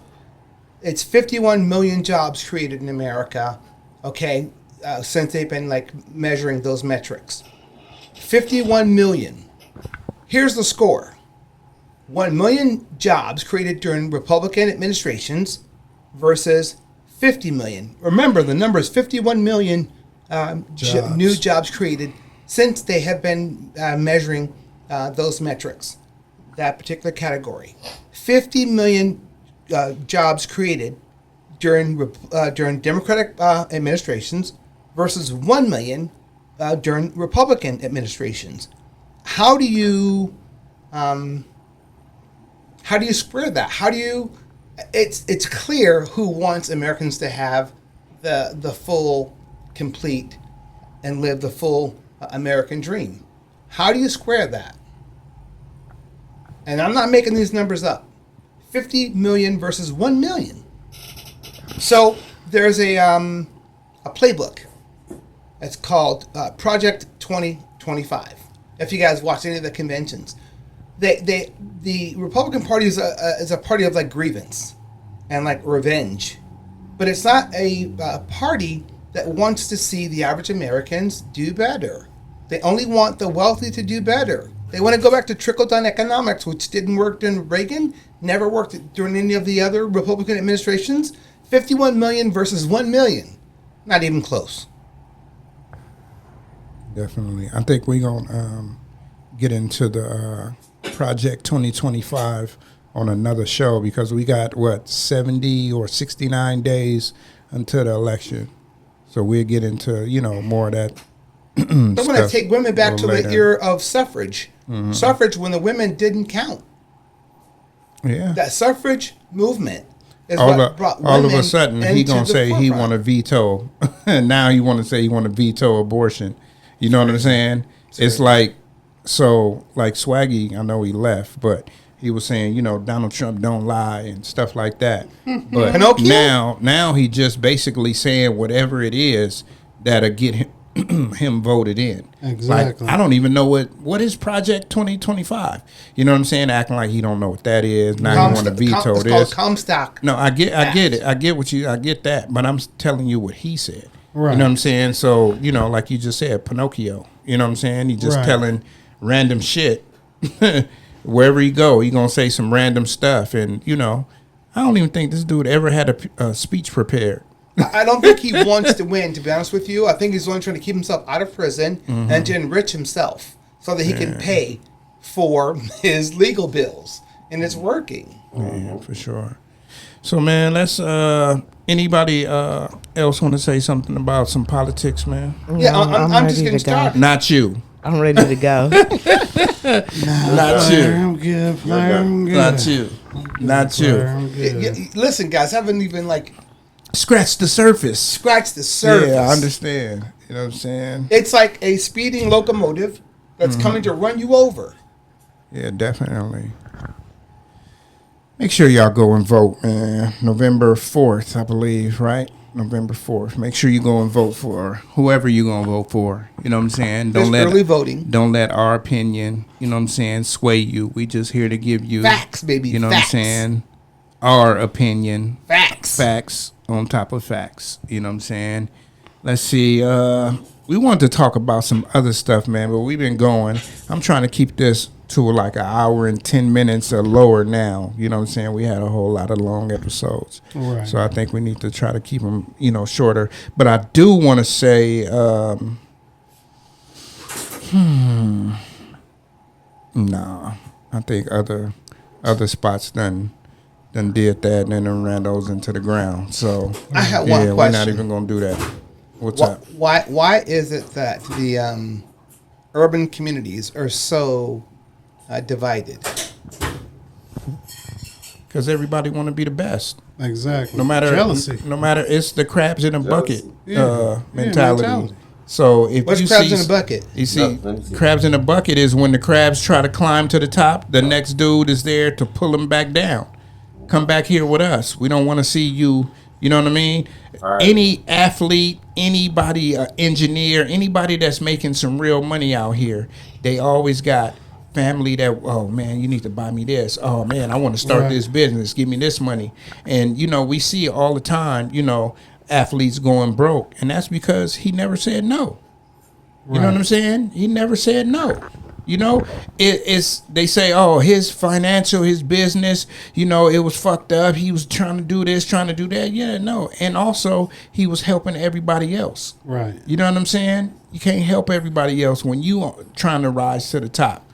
it's 51 million jobs created in America, okay, since they've been measuring those metrics. 51 million. Here's the score. 1 million jobs created during Republican administrations versus 50 million. Remember, the number is 51 million new jobs created since they have been measuring those metrics, that particular category. 50 million jobs created during Democratic administrations versus 1 million during Republican administrations. How do you square that? How do you? It's clear who wants Americans to have the full, complete, and live the full American dream. How do you square that? And I'm not making these numbers up. 50 million versus 1 million. So there's a playbook. It's called Project 2025. If you guys watch any of the conventions, the Republican Party is a party of grievance and revenge, but it's not a party that wants to see the average Americans do better. They only want the wealthy to do better. They want to go back to trickle-down economics, which didn't work during Reagan, never worked during any of the other Republican administrations. 51 million versus 1 million. Not even close. Definitely. I think we're going to get into the Project 2025 on another show because we got 70 or 69 days until the election. So we'll get into, more of that. I'm going to take women back to later. the era of suffrage. Suffrage when the women didn't count. Yeah. That suffrage movement is all what brought all of women a sudden he into gonna the say he forefront. want to veto, and now he want to say he want to veto abortion. You know what I'm saying? It's like Swaggy. I know he left, but he was saying Donald Trump don't lie and stuff like that. But Pinocchio? now he just basically saying whatever it is that'll get him voted in. Exactly. Like, I don't even know what is Project 2025. You know what I'm saying? Acting like he don't know what that is. Now he want to veto it's this. called Comstock. No, I get it. I get that. But I'm telling you what he said. Right. You know what I'm saying? So, like you just said, Pinocchio. You know what I'm saying? He just Right. telling random shit. Wherever he go, he gonna say some random stuff. And, I don't even think this dude ever had a speech prepared. I don't think he wants to win, to be honest with you. I think he's only trying to keep himself out of prison Mm-hmm. and to enrich himself so that he can pay for his legal bills. And it's working. Yeah, for sure. So, man, let's anybody else want to say something about some politics, man? Yeah, I'm just ready getting to go. started. Not you. I'm ready to go. Not you. I'm good. I'm good. Not you. Not you. I'm good. Listen, guys, I haven't even Scratch the surface. scratched the surface. Yeah, I understand. You know what I'm saying? It's like a speeding locomotive that's coming to run you over. Yeah, definitely. Make sure y'all go and vote, man. November 4th, I believe, right? November 4th. Make sure you go and vote for whoever you're going to vote for. You know what I'm saying? There's early voting. Don't let our opinion, you know what I'm saying, sway you. We just here to give you Facts, baby. You know Facts. what I'm saying? Our opinion. Facts. Facts on top of facts. You know what I'm saying? Let's see. We wanted to talk about some other stuff, man, but we've been going. I'm trying to keep this to like an hour and 10 minutes or lower now. You know what I'm saying? We had a whole lot of long episodes. Right. So I think we need to try to keep them, shorter. But I do want to say, nah, I think other spots done did that and then ran those into the ground. So I have yeah, one we're question. not even gonna do that. What's up? Why is it that the urban communities are so divided? Because everybody want to be the best. Exactly. No matter jealousy. No matter, it's the crabs in a bucket Yeah. mentality. mentality. So if What's you crabs see, in a bucket? You see, crabs in a bucket is when the crabs try to climb to the top. The next dude is there to pull them back down. Come back here with us. We don't want to see you. You know what I mean? Right. Any athlete, anybody, engineer, anybody that's making some real money out here, they always got family that, oh man, you need to buy me this. Oh man, I want to start Right. this business. Give me this money. And we see it all the time, athletes going broke. And that's because he never said no. You know what I'm saying? He never said no. It's they say, oh, his financial, his business, it was fucked up. He was trying to do this, trying to do that. Yeah, no. And also he was helping everybody else. Right. You know what I'm saying? You can't help everybody else when you are trying to rise to the top.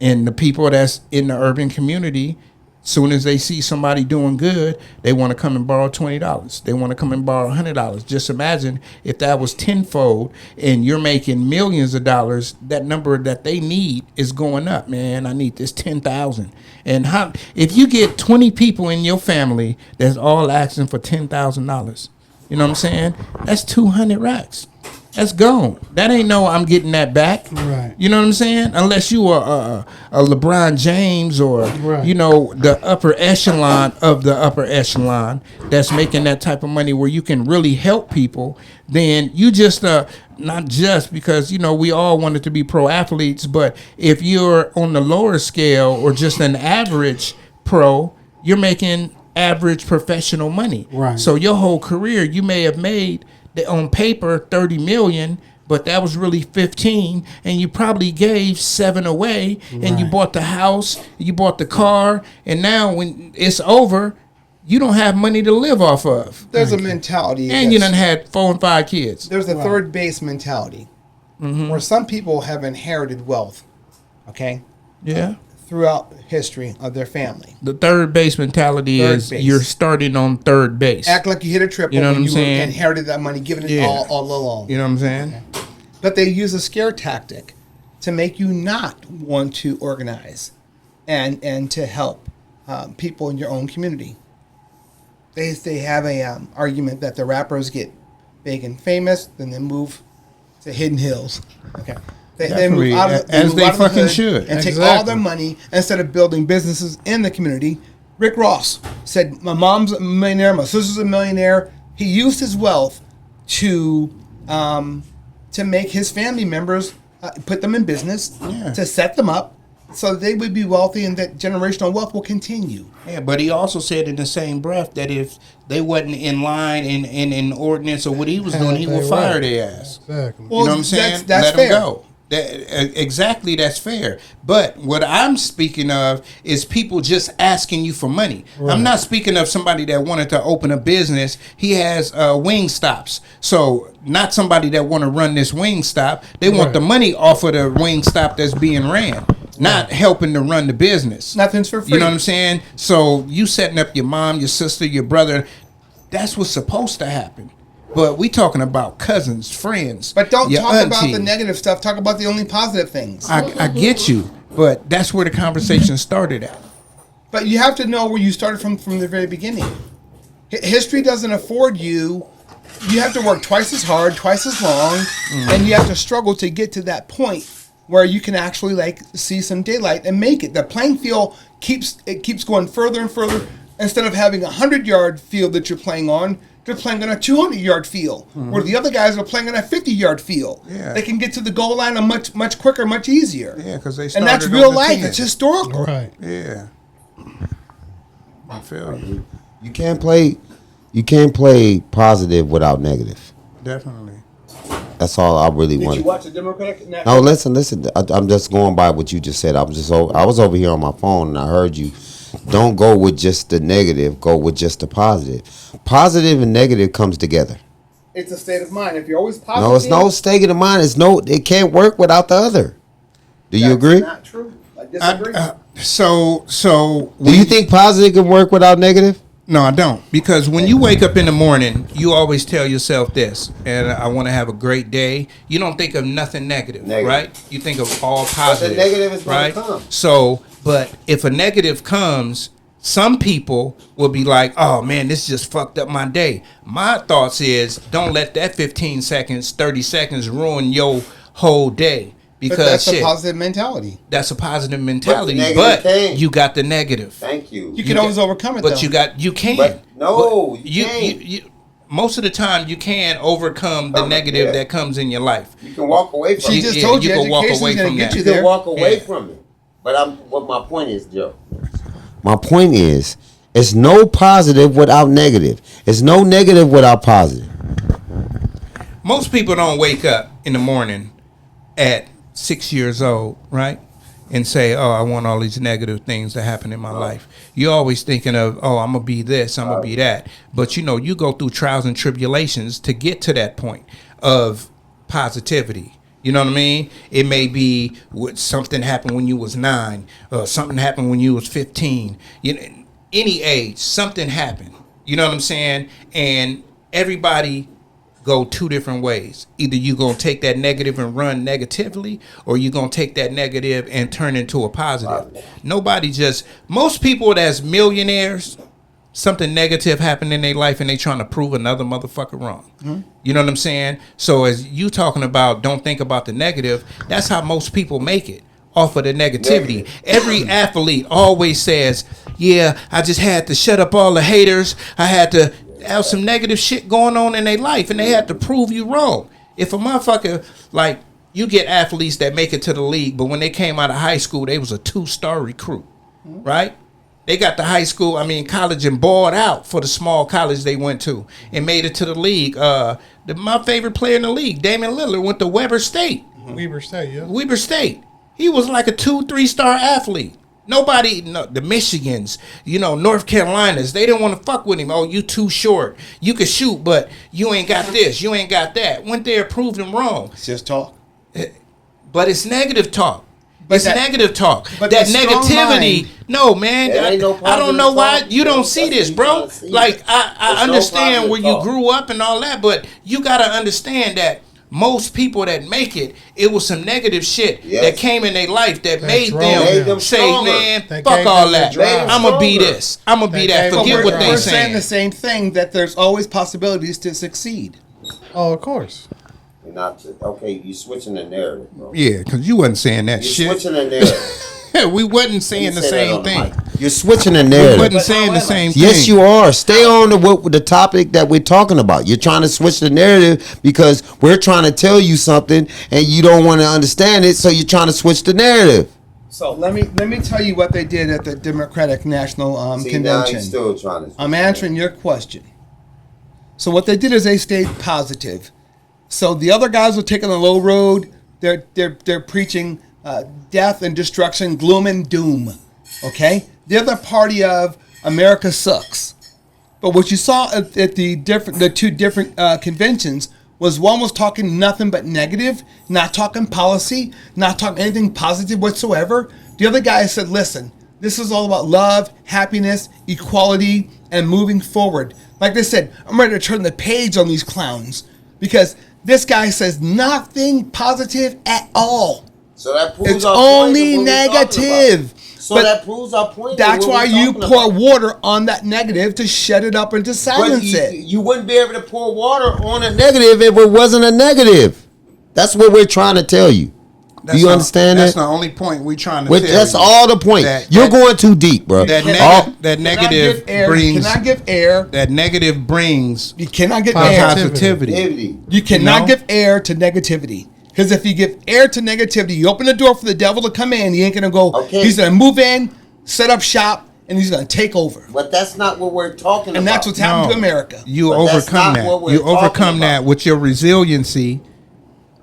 And the people that's in the urban community, soon as they see somebody doing good, they want to come and borrow $20. They want to come and borrow $100. Just imagine if that was tenfold and you're making millions of dollars, that number that they need is going up, man. I need this 10,000. And if you get 20 people in your family that's all asking for $10,000, you know what I'm saying? That's 200 racks. That's gone. That ain't no I'm getting that back. Right. You know what I'm saying? Unless you are a LeBron James or, Right. the upper echelon of the upper echelon that's making that type of money where you can really help people, then you just, not just because, we all wanted to be pro athletes, but if you're on the lower scale or just an average pro, you're making average professional money. Right. So your whole career, you may have made on paper 30 million, but that was really 15, and you probably gave 7 away, and you Right. bought the house, you bought the car, and now when it's over, you don't have money to live off of. There's a mentality. And you that's- done had 4 and 5 kids. There's a third base mentality where some people have inherited wealth, okay, Yeah. throughout history of their family. The third base mentality is you're starting on third base. Act like you hit a triple. You know what I'm you saying? Inherited that money, giving it all along. You know what I'm saying? Okay. But they use a scare tactic to make you not want to organize and to help people in your own community. They have a argument that the rappers get big and famous, then they move to Hidden Hills. Okay. They move out of, as they fucking should, and take all their money instead of building businesses in the community. Rick Ross said, "My mom's a millionaire, my sister's a millionaire." He used his wealth to make his family members put them in business, to set them up so they would be wealthy and that generational wealth will continue. Yeah, but he also said in the same breath that if they wasn't in line in ordinance or what he was doing, he would fire their ass. Exactly. Well, you know what I'm saying? That's Let fair. them go. Exactly, that's fair. But what I'm speaking of is people just asking you for money. Right. I'm not speaking of somebody that wanted to open a business. He has wing stops. So not somebody that want to run this wing stop. They want the money off of the wing stop that's being ran. Not helping to run the business. Nothing's for free. You know what I'm saying? So you setting up your mom, your sister, your brother. That's what's supposed to happen. But we talking about cousins, friends. But don't talk auntie. about the negative stuff. Talk about the only positive things. I get you, but that's where the conversation started at. But you have to know where you started from the very beginning. History doesn't afford you. You have to work twice as hard, twice as long, and you have to struggle to get to that point where you can actually see some daylight and make it. The playing field keeps going further and further. Instead of having a 100-yard field that you're playing on, they're playing on a 200-yard field, where the other guys are playing on a 50-yard field. Yeah. They can get to the goal line much quicker, much easier. Yeah, because they and that's started real on the life. 10. It's historical. Right. Yeah. I feel you. You can't play positive without negative. Definitely. That's all I really want. Did you watch the Democratic? No, listen. I'm just going by what you just said. I was over here on my phone and I heard you. Don't go with just the negative. Go with just the positive. Positive and negative comes together. It's a state of mind. If you're always positive, No, it's no state of mind. It can't work without the other. Do you agree? Not true. I disagree. So Do you think positive can work without negative? No, I don't. Because when you wake up in the morning, you always tell yourself this, and I want to have a great day. You don't think of nothing negative, right? You think of all positive. But the negative is right? going to come. So, but if a negative comes, some people will be like, oh man, this just fucked up my day. My thoughts is, don't let that 15 seconds, 30 seconds ruin your whole day. Because but that's a positive mentality. That's a positive mentality, but you got the negative. Thank you. You can always overcome it, but though. you can. But no, you can't. You most of the time you can overcome the negative that comes in your life. You can walk away from it. She just told you can walk away education's from gonna get that. you You there. can walk away from it. But what my point is, Joe. My point is, it's no positive without negative. It's no negative without positive. Most people don't wake up in the morning at 6 years old, right? And say, oh, I want all these negative things to happen in my life. You're always thinking of, oh, I'm going to be this, I'm going to be that. But, you go through trials and tribulations to get to that point of positivity. You know what I mean? It may be something happened when you was 9, or something happened when you was 15. Any age, something happened. You know what I'm saying? And everybody go two different ways. Either you're going to take that negative and run negatively, or you're going to take that negative and turn into a positive. Most people that's millionaires, something negative happened in their life and they trying to prove another motherfucker wrong. Mm-hmm. You know what I'm saying? So as you talking about don't think about the negative, that's how most people make it. Off of the negativity. Every athlete always says, yeah, I just had to shut up all the haters. I had to have some negative shit going on in their life, and they had to prove you wrong. If a motherfucker, you get athletes that make it to the league, but when they came out of high school, they was a 2-star recruit, right? They got to college and balled out for the small college they went to and made it to the league. My favorite player in the league, Damian Lillard, went to Weber State. Weber State, yeah. Weber State. He was like a 2-3-star athlete. Nobody, the Michigans, North Carolinas, they didn't want to fuck with him. Oh, you too short. You can shoot, but you ain't got this. You ain't got that. Went there, proved him wrong. It's just talk. But it's negative talk. But It's that- negative talk. but That the strong negativity. mind- No, man. There ain't no I don't know positive why talk. you don't That's see what this, you bro. gotta see. Like I There's no understand positive where you talk. grew up and all that, but you gotta understand that most people that make it was some negative shit Yes. that came in their life that made drove them, them say, stronger. man, That fuck gave all them the that. drive. I'm gonna be Stronger. this. I'm gonna be That that. gave them Forget the what they we're drive. saying the saying. same thing, that there's always possibilities to succeed. Oh, of course. You're not okay. You switching the narrative, bro. Yeah, because you wasn't saying that You're shit. switching the narrative. We wasn't saying the Say that same on the thing. mic. You're switching the We narrative. wasn't saying the same thing. Yes, you are. Stay on the topic that we're talking about. You're trying to switch the narrative because we're trying to tell you something and you don't want to understand it, so you're trying to switch the narrative. So let me tell you what they did at the Democratic National See, now Convention. you're still trying to. I'm answering your question. So what they did is they stayed positive. So the other guys were taking the low road. They're preaching death and destruction, gloom and doom. Okay, they're the party of America sucks. But what you saw at the two different conventions was one was talking nothing but negative, not talking policy, not talking anything positive whatsoever. The other guy said, listen, this is all about love, happiness, equality, and moving forward. Like they said, I'm ready to turn the page on these clowns because this guy says nothing positive at all. So that proves It's our point only of what we're talking negative. about. So But that proves our point. of That's what why we're you talking pour about. water on that negative to shut it up and to But silence it. you wouldn't be able to pour water on a negative if it wasn't a negative. That's what we're trying to tell you. Do you understand That's that? the only point we trying to Which, tell that's you. all the point. You're going too deep, bro. That, All- that You negative brings. cannot give air. That negative brings You cannot give air. positivity. You cannot know? give air to negativity. Because if you give air to negativity, you open the door for the devil to come in. He ain't gonna go. Okay. He's gonna move in, set up shop, and he's gonna take over. But that's not what we're talking about. And that's what's happened to America. You But that's overcome not what that. we're You talking overcome about. that with your resiliency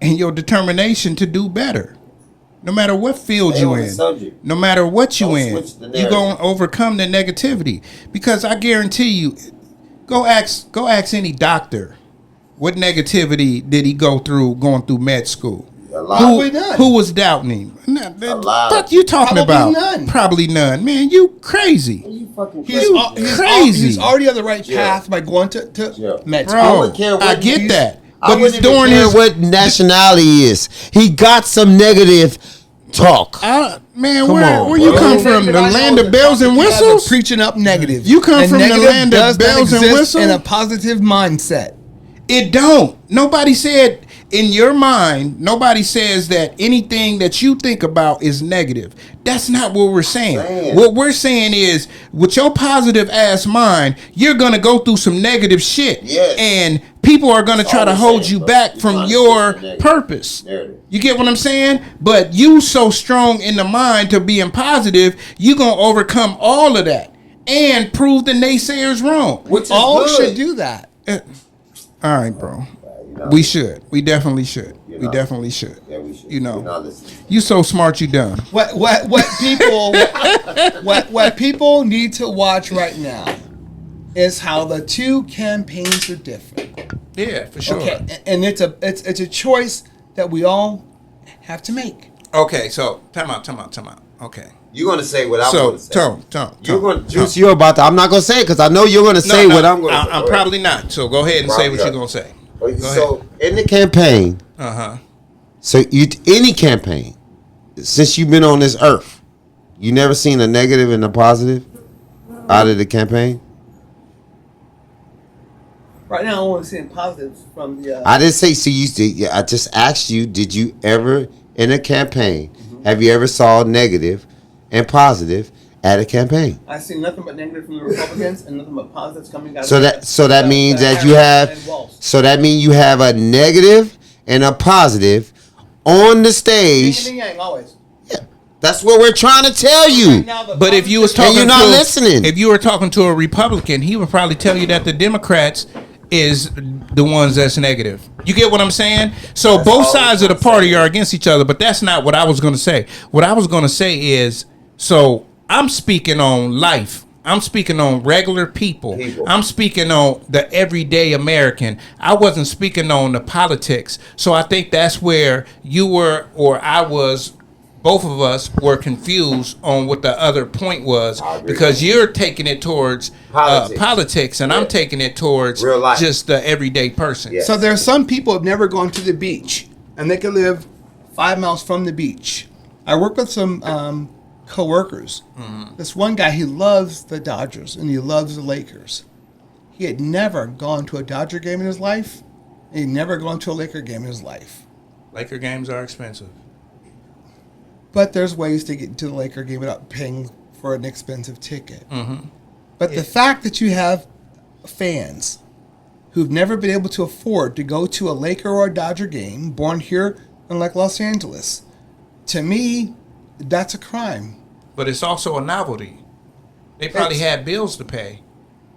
and your determination to do better. No matter what field Stay you on the in, subject. no matter what you Don't in, switch the you narrative. gonna overcome the negativity. Because I guarantee you, go ask any doctor what negativity did he go through going through med school. A lot. Probably none. Who was doubting him? A lot. Fuck you talking Probably about? none. Probably none. Man, you crazy. You fucking He's, crazy. crazy. He's already on the right Yeah. path by going to Yeah. med Bro, school. wouldn't care what I get he's- that. I But wouldn't even during care his what nationality he is. He got some negative talk. man, Come where on, you bro. come from? The land of bells and whistles? Preaching up negative. You come And from the negative land of does not bells and exist whistles? in a positive mindset. It don't. Nobody said in your mind, nobody says that anything that you think about is negative. That's not what we're saying. Man. What we're saying is, with your positive ass mind, you're gonna go through some negative shit. Yes. And people are gonna That's try all to we're hold saying, you bro. back You're from trying to your push the negative purpose. narrative. You get what I'm saying? But you so strong in the mind to being positive, you gonna overcome all of that and prove the naysayers wrong. Which is All good. should do that. All right, bro. You know, We should. We definitely should. You We know. definitely should. Yeah, we should. You know. You're not listening. You so smart, you dumb. What people what people need to watch right now is how the two campaigns are different. Yeah, for sure. Okay, and it's a choice that we all have to make. Okay, so time out. Okay. You're gonna say what I'm So, gonna say. Tone. You're gonna Juice. You're about to. I'm not gonna say it because I know you're gonna say what I'm gonna say. I'm probably not. So go ahead and say what you're gonna say. Go So in the campaign, so any campaign, since you've been on this earth, you never seen a negative and a positive out of the campaign. Right now, I'm only seeing positives from the. I didn't say see you. Yeah, I just asked you. Did you ever in a campaign? Have you ever saw negative and positive at a campaign? I see nothing but negative from the Republicans and nothing but positives coming out. So that means that you have. So that means you have a negative and a positive on the stage. Always. That's what we're trying to tell you. But if you was talking, you're not listening. If you were talking to a Republican, he would probably tell you that the Democrats is the ones that's negative. You get what I'm saying? So That's both all sides of the I'm party saying. are against each other, but that's not what I was going to say. What I was going to say is, so I'm speaking on life. I'm speaking on regular people. I'm speaking on the everyday American. I wasn't speaking on the politics. So I think that's where you were or I was both of us were confused on what the other point was, because you're taking it towards politics and I'm taking it towards real life, just the everyday person. So there are some people who have never gone to the beach, and they can live 5 miles from the beach. I work with some co-workers. This one guy, he loves the Dodgers and he loves the Lakers. He had never gone to a Dodger game in his life. And he'd never gone to a Laker game in his life. Laker games are expensive. But there's ways to get to the Laker game without paying for an expensive ticket. But the fact that you have fans who've never been able to afford to go to a Laker or a Dodger game, born here in like Los Angeles, to me, that's a crime. But it's also a novelty. They probably had bills to pay.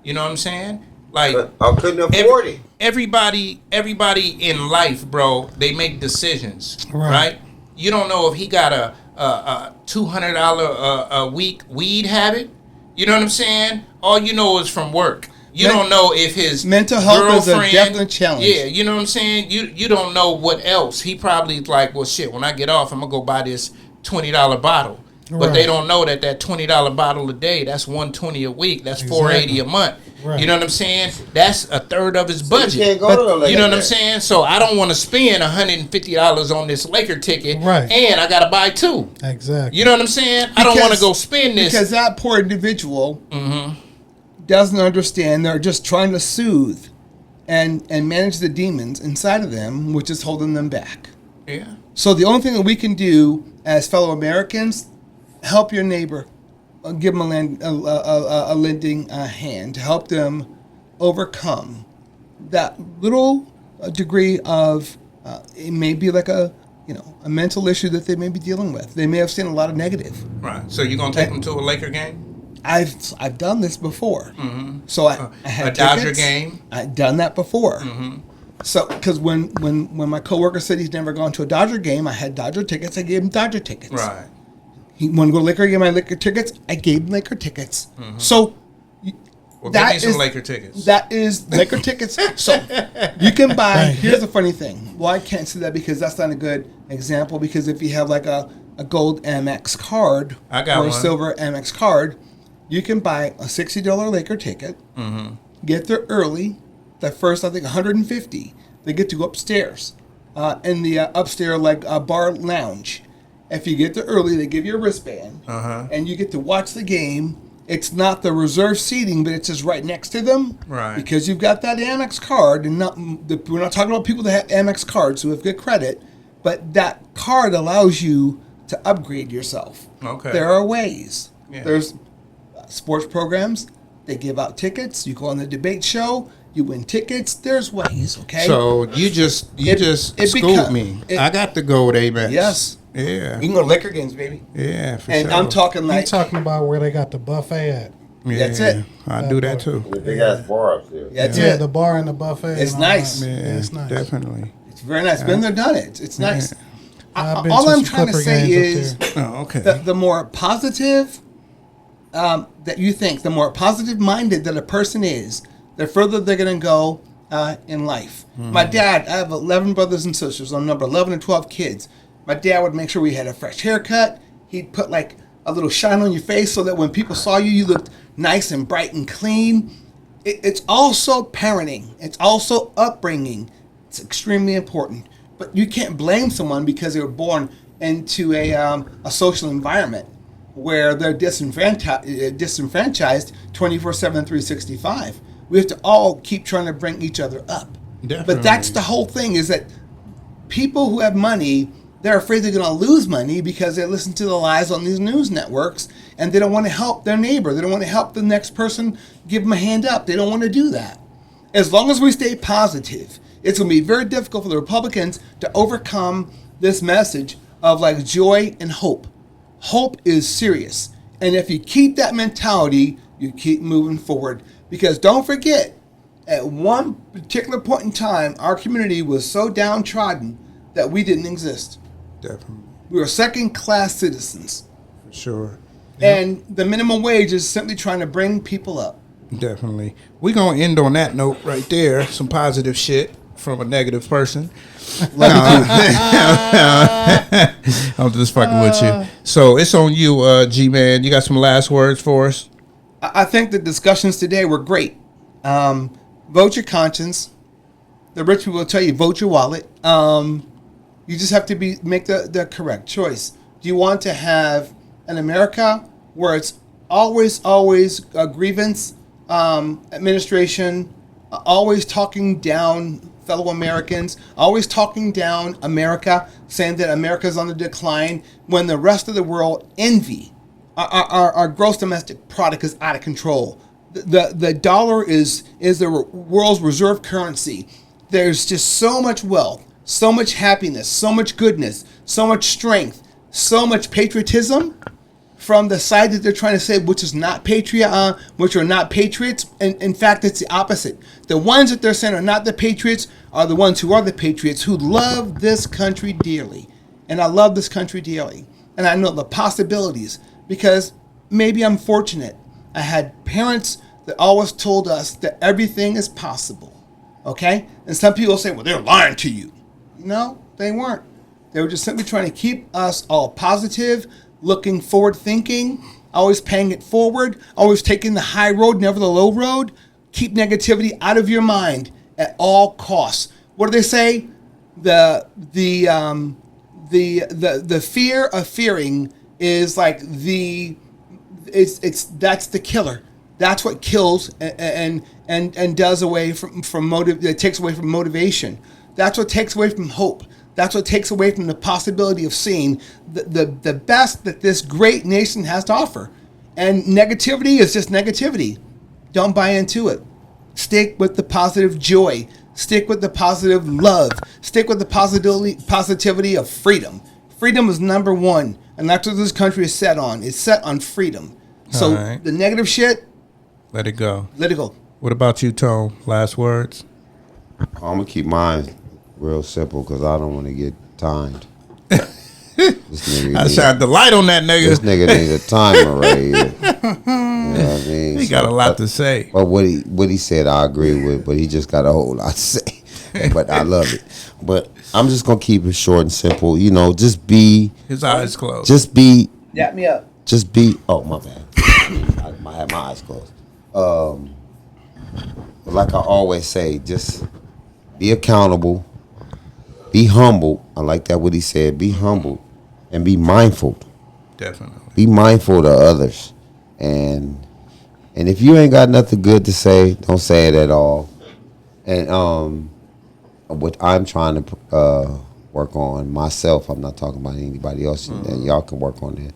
You know what I'm saying? Like, I couldn't afford it. Everybody in life, bro, they make decisions, right? You don't know if he got a $200 a week weed habit. You know what I'm saying? All you know is from work. You don't know if his mental health is a definite challenge. Yeah, you know what I'm saying? You don't know what else. He probably like, well, shit, when I get off, I'm going to go buy this $20 bottle. But they don't know that $20 bottle a day, that's $120 a week. That's $480 a month. Right. You know what I'm saying? That's a third of his budget. You can't go to a Laker You know what I'm game. saying? So I don't want to spend $150 on this Laker ticket, Right. and I got to buy two. Exactly. You know what I'm saying? I don't want to go spend this. Because that poor individual doesn't understand. They're just trying to soothe and manage the demons inside of them, which is holding them back. Yeah. So the only thing that we can do as fellow Americans, help your neighbor, give them a lending hand to help them overcome that little degree of it may be like a mental issue that they may be dealing with. They may have seen a lot of negative. Right. So you're gonna take them to a Laker game? I've done this before. So I had a Dodger tickets. game. I'd done that before. So because when my coworker said he's never gone to a Dodger game, I had Dodger tickets. I gave him Dodger tickets. Right. He wanted to go to Laker game. I had Laker tickets. I gave him Laker tickets. So Well, that give me some is Laker tickets. That is Laker tickets. So you can buy. Here's the funny thing. Well, I can't say that because that's not a good example. Because if you have like a gold Amex card I got or a one. silver Amex card, you can buy a $60 Laker ticket. Get there early. The first, I think, 150. They get to go upstairs in the upstairs like bar lounge. If you get there early, they give you a wristband, and you get to watch the game. It's not the reserve seating, but it's just right next to them. Right. Because you've got that Amex card, and we're not talking about people that have Amex cards who have good credit, but that card allows you to upgrade yourself. Okay. There are ways. Yeah. There's sports programs. They give out tickets. You go on the debate show. You win tickets. There's ways, okay? So you just it schooled me. I got the gold Amex. Yes. Yeah. You can go to Laker games, baby. Yeah, for And sure. I'm talking You like talking about where they got the buffet at? Yeah, That's it. I do that too. The big ass bar up there. that's Yeah, it. the bar and the buffet. It's and all nice. that. Yeah, It's nice. definitely. It's very nice. Been there, done it. It's nice. I've been All to I'm some trying to Clipper say games up is there. Oh, okay. the more positive that you think, the more positive minded that a person is, the further they're going to go in life. My dad, I have 11 brothers and sisters. I'm number 11 and 12 kids. My dad would make sure we had a fresh haircut. He'd put like a little shine on your face so that when people saw you, you looked nice and bright and clean. It's also parenting. It's also upbringing. It's extremely important. But you can't blame someone because they were born into a social environment where they're disenfranchised 24/7, 365. We have to all keep trying to bring each other up. Definitely. But that's the whole thing, is that people who have money, they're afraid they're going to lose money because they listen to the lies on these news networks, and they don't want to help their neighbor. They don't want to help the next person, give them a hand up. They don't want to do that. As long as we stay positive, it's going to be very difficult for the Republicans to overcome this message of like joy and hope. Hope is serious. And if you keep that mentality, you keep moving forward. Because don't forget, at one particular point in time, our community was so downtrodden that we didn't exist. Definitely. We were second-class citizens. For sure. And the minimum wage is simply trying to bring people up. Definitely. We're going to end on that note right there. Some positive shit from a negative person. Love I'm just fucking with you. So it's on you, G-Man. You got some last words for us? I think the discussions today were great. Vote your conscience. The rich people will tell you vote your wallet. You just have to make the correct choice. Do you want to have an America where it's always a grievance administration, always talking down fellow Americans, always talking down America, saying that America's on the decline, when the rest of the world envy our gross domestic product is out of control. The dollar is the world's reserve currency. There's just so much wealth, so much happiness, so much goodness, so much strength, so much patriotism from the side that they're trying to say, which is not which are not patriots. And in fact, it's the opposite. The ones that they're saying are not the patriots are the ones who are the patriots, who love this country dearly. And I love this country dearly. And I know the possibilities, because maybe I'm fortunate. I had parents that always told us that everything is possible. Okay? And some people say, well, they're lying to you. No, they weren't. They were just simply trying to keep us all positive, looking forward thinking, always paying it forward, always taking the high road, never the low road. Keep negativity out of your mind at all costs. What do they say? The fear of fearing is like that's the killer. That's what kills and does away from motive. It takes away from motivation. That's what takes away from hope. That's what takes away from the possibility of seeing the best that this great nation has to offer. And negativity is just negativity. Don't buy into it. Stick with the positive joy. Stick with the positive love. Stick with the positivity of freedom. Freedom is number one. And that's what this country is set on. It's set on freedom. So the negative shit, let it go. Let it go. What about you, Tone? Last words? I'm going to keep mine real simple because I don't want to get timed. I shined the light on that nigga. This nigga needs a timer right here. You know what I mean? He got a lot to say. But what he said, I agree with. But he just got a whole lot to say. But I love it. But I'm just gonna keep it short and simple. You know, just be. His eyes closed. Just be. Dap me up. Just be. Oh my bad. I have my eyes closed. Like I always say, just be accountable. Be humble. I like that what he said. Be humble and be mindful. Definitely. Be mindful of others. And if you ain't got nothing good to say, don't say it at all. And what I'm trying to work on myself, I'm not talking about anybody else, and y'all can work on it,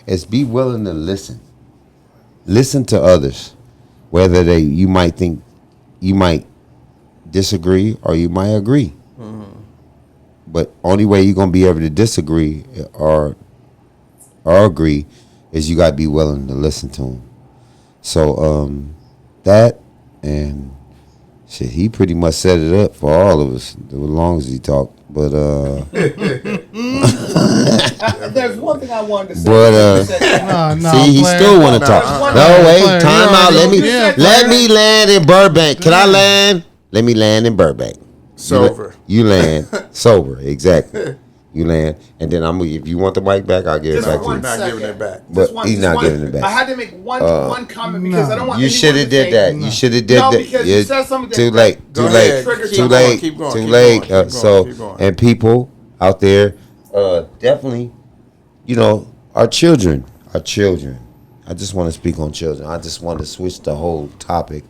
is be willing to listen. Listen to others. Whether you might think you might disagree or you might agree. But only way you're gonna be able to disagree or agree is you gotta be willing to listen to them. So that and shit, he pretty much set it up for all of us as long as he talked. But there's one thing I wanted to say. But see, he still want to talk. No, wait, time out. Let me land in Burbank. Can I land? Let me land in Burbank. Sober. You land sober, exactly. You land, and then if you want the mic back, I'll give it back to you. He's not giving it back. But he's not giving it back. I had to make one comment because I don't want. You should have did that. You should have did that. No, because you said something too late. Too late. And people out there, definitely, you know, our children. I just want to speak on children. I just want to switch the whole topic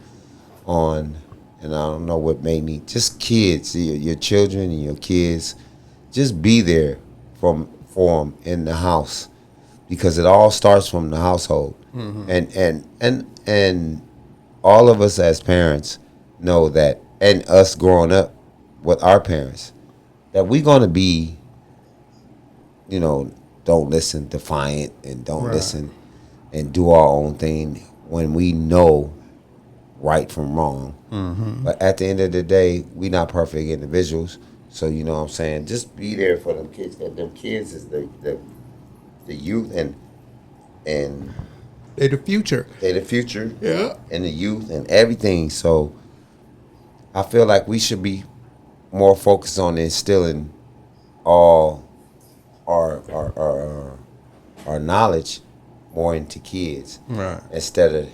on. And I don't know what made me, just kids, your children and your kids, just be there for them in the house, because it all starts from the household. And all of us as parents know that, and us growing up with our parents, that we're going to be, you know, don't listen, defiant, and don't listen and do our own thing when we know right from wrong. But at the end of the day, we not perfect individuals. So you know what I'm saying? Just be there for them kids. That them kids is the youth and they're the future. They're the future. Yeah. And the youth and everything. So I feel like we should be more focused on instilling all our knowledge more into kids, Right. instead of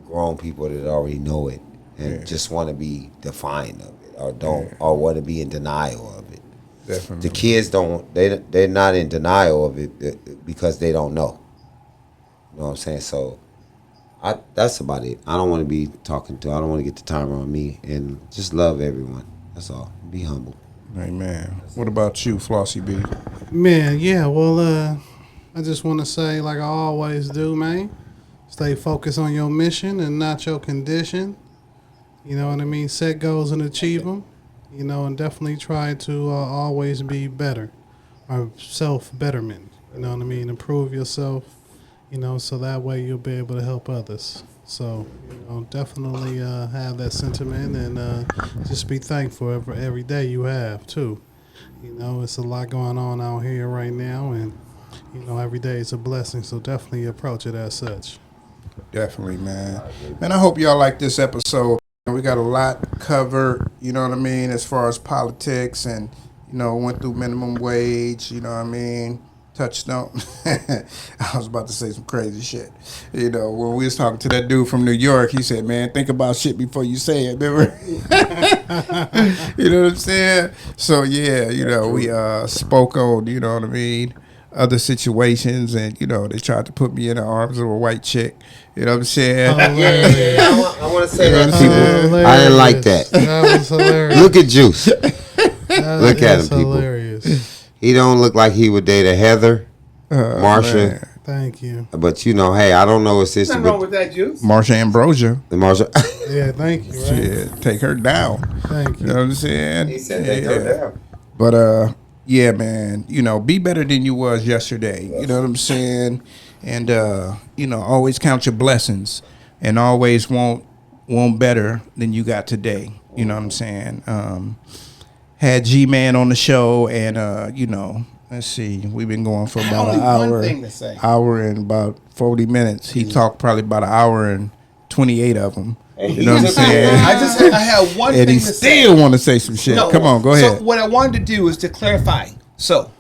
grown people that already know it and just want to be defiant of it, or or want to be in denial of it. Definitely. The kids they're not in denial of it because they don't know. You know what I'm saying? So that's about it. I don't want to be I don't want to get the timer on me, and just love everyone. That's all. Be humble. Amen. What about you, Flossie B? Man, yeah, well, I just want to say, like I always do, man, stay focused on your mission and not your condition. You know what I mean? Set goals and achieve them. You know, and definitely try to always be better, or self-betterment. You know what I mean? Improve yourself, you know, so that way you'll be able to help others. So, you know, definitely have that sentiment, and just be thankful for every day you have, too. You know, it's a lot going on out here right now, and, you know, every day is a blessing, so definitely approach it as such. Definitely, man. Man, I hope y'all like this episode. We got a lot covered, you know what I mean, as far as politics, and, you know, went through minimum wage, you know what I mean, touched on. I was about to say some crazy shit. You know, when we was talking to that dude from New York, he said, man, think about shit before you say it, remember? You know what I'm saying? So, yeah, you know, we spoke on, you know what I mean, other situations, and, you know, they tried to put me in the arms of a white chick. You know what I'm saying? I want to say that, people. I didn't like that. That was hilarious. Look at Juice. Look at him, people. Hilarious. He don't look like he would date a Heather, Marsha. Man. Thank you. But, you know, hey, I don't know his sister. Nothing wrong with that, Juice. Marsha Ambrosia. The Marsha. Yeah, thank you. Right? Shit, take her down. Thank You you. know what I'm saying? He said take her down. But yeah, man, you know, be better than you was yesterday. You know what I'm saying? And you know, always count your blessings, and always want better than you got today. You know what I'm saying? Had G-Man on the show, and you know, let's see, we've been going for about an hour and about 40 minutes. He talked probably about an hour and 28 of them. You know what I'm saying? I had one And thing he to say. still want to say some shit. No, Come on, go ahead. So what I wanted to do is to clarify. So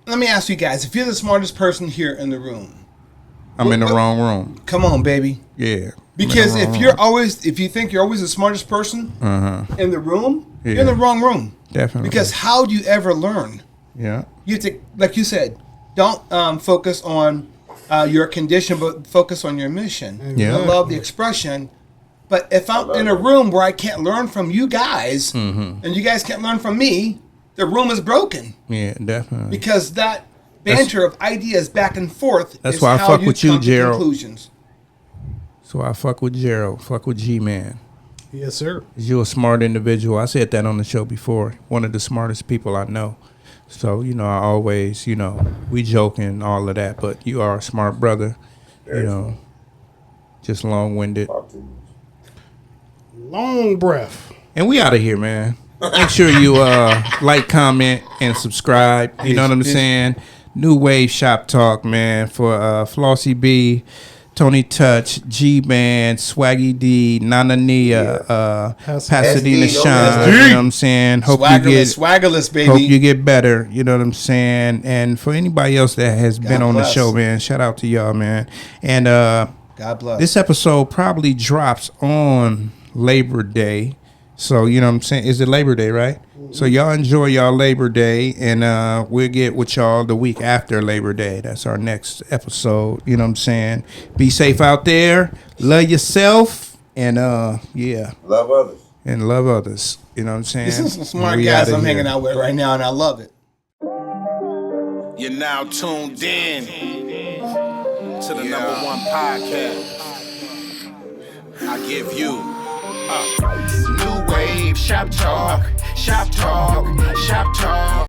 let me ask you guys: if you're the smartest person here in the room, I'm in the wrong room. come on, baby. Yeah. Because if you think you're always the smartest person in the room, you're in the wrong room. Definitely. Because how do you ever learn? Yeah. You have to, like you said, don't focus on your condition, but focus on your mission. Yeah. I love the expression. But if I'm in a room where I can't learn from you guys, and you guys can't learn from me, the room is broken. Yeah, definitely. Because that banter of ideas back and forth That's is why I how fuck you with you, come to Gerald. conclusions. So I fuck with Gerald, fuck with G-Man. Yes, sir. You're a smart individual. I said that on the show before. One of the smartest people I know. So, you know, I always, you know, we joke and all of that, but you are a smart brother. You know, just long-winded. Long breath. And we out of here, man. Make sure you like, comment, and subscribe. You know what I'm saying? New Wave Shop Talk, man, for Flossie B, Tony Touch, G-Man, Swaggy D, Nana Nia, Pasadena SD, Shine. You know what I'm saying? Hope you get Swaggerless, baby. Hope you get better. You know what I'm saying? And for anybody else that has been on the bless. show, man, shout out to y'all, man. And God bless. this episode probably drops on Labor Day. So, you know what I'm saying? Is it Labor Day, right? So y'all enjoy y'all Labor Day, and we'll get with y'all the week after Labor Day. That's our next episode. You know what I'm saying? Be safe out there. Love yourself. And, yeah. Love others. And love others. You know what I'm saying? This is some smart We guys outta I'm here. hanging out with right now, and I love it. You're now tuned in to the number one podcast. I give you New Wave Shop Talk, Shop Talk, Shop Talk.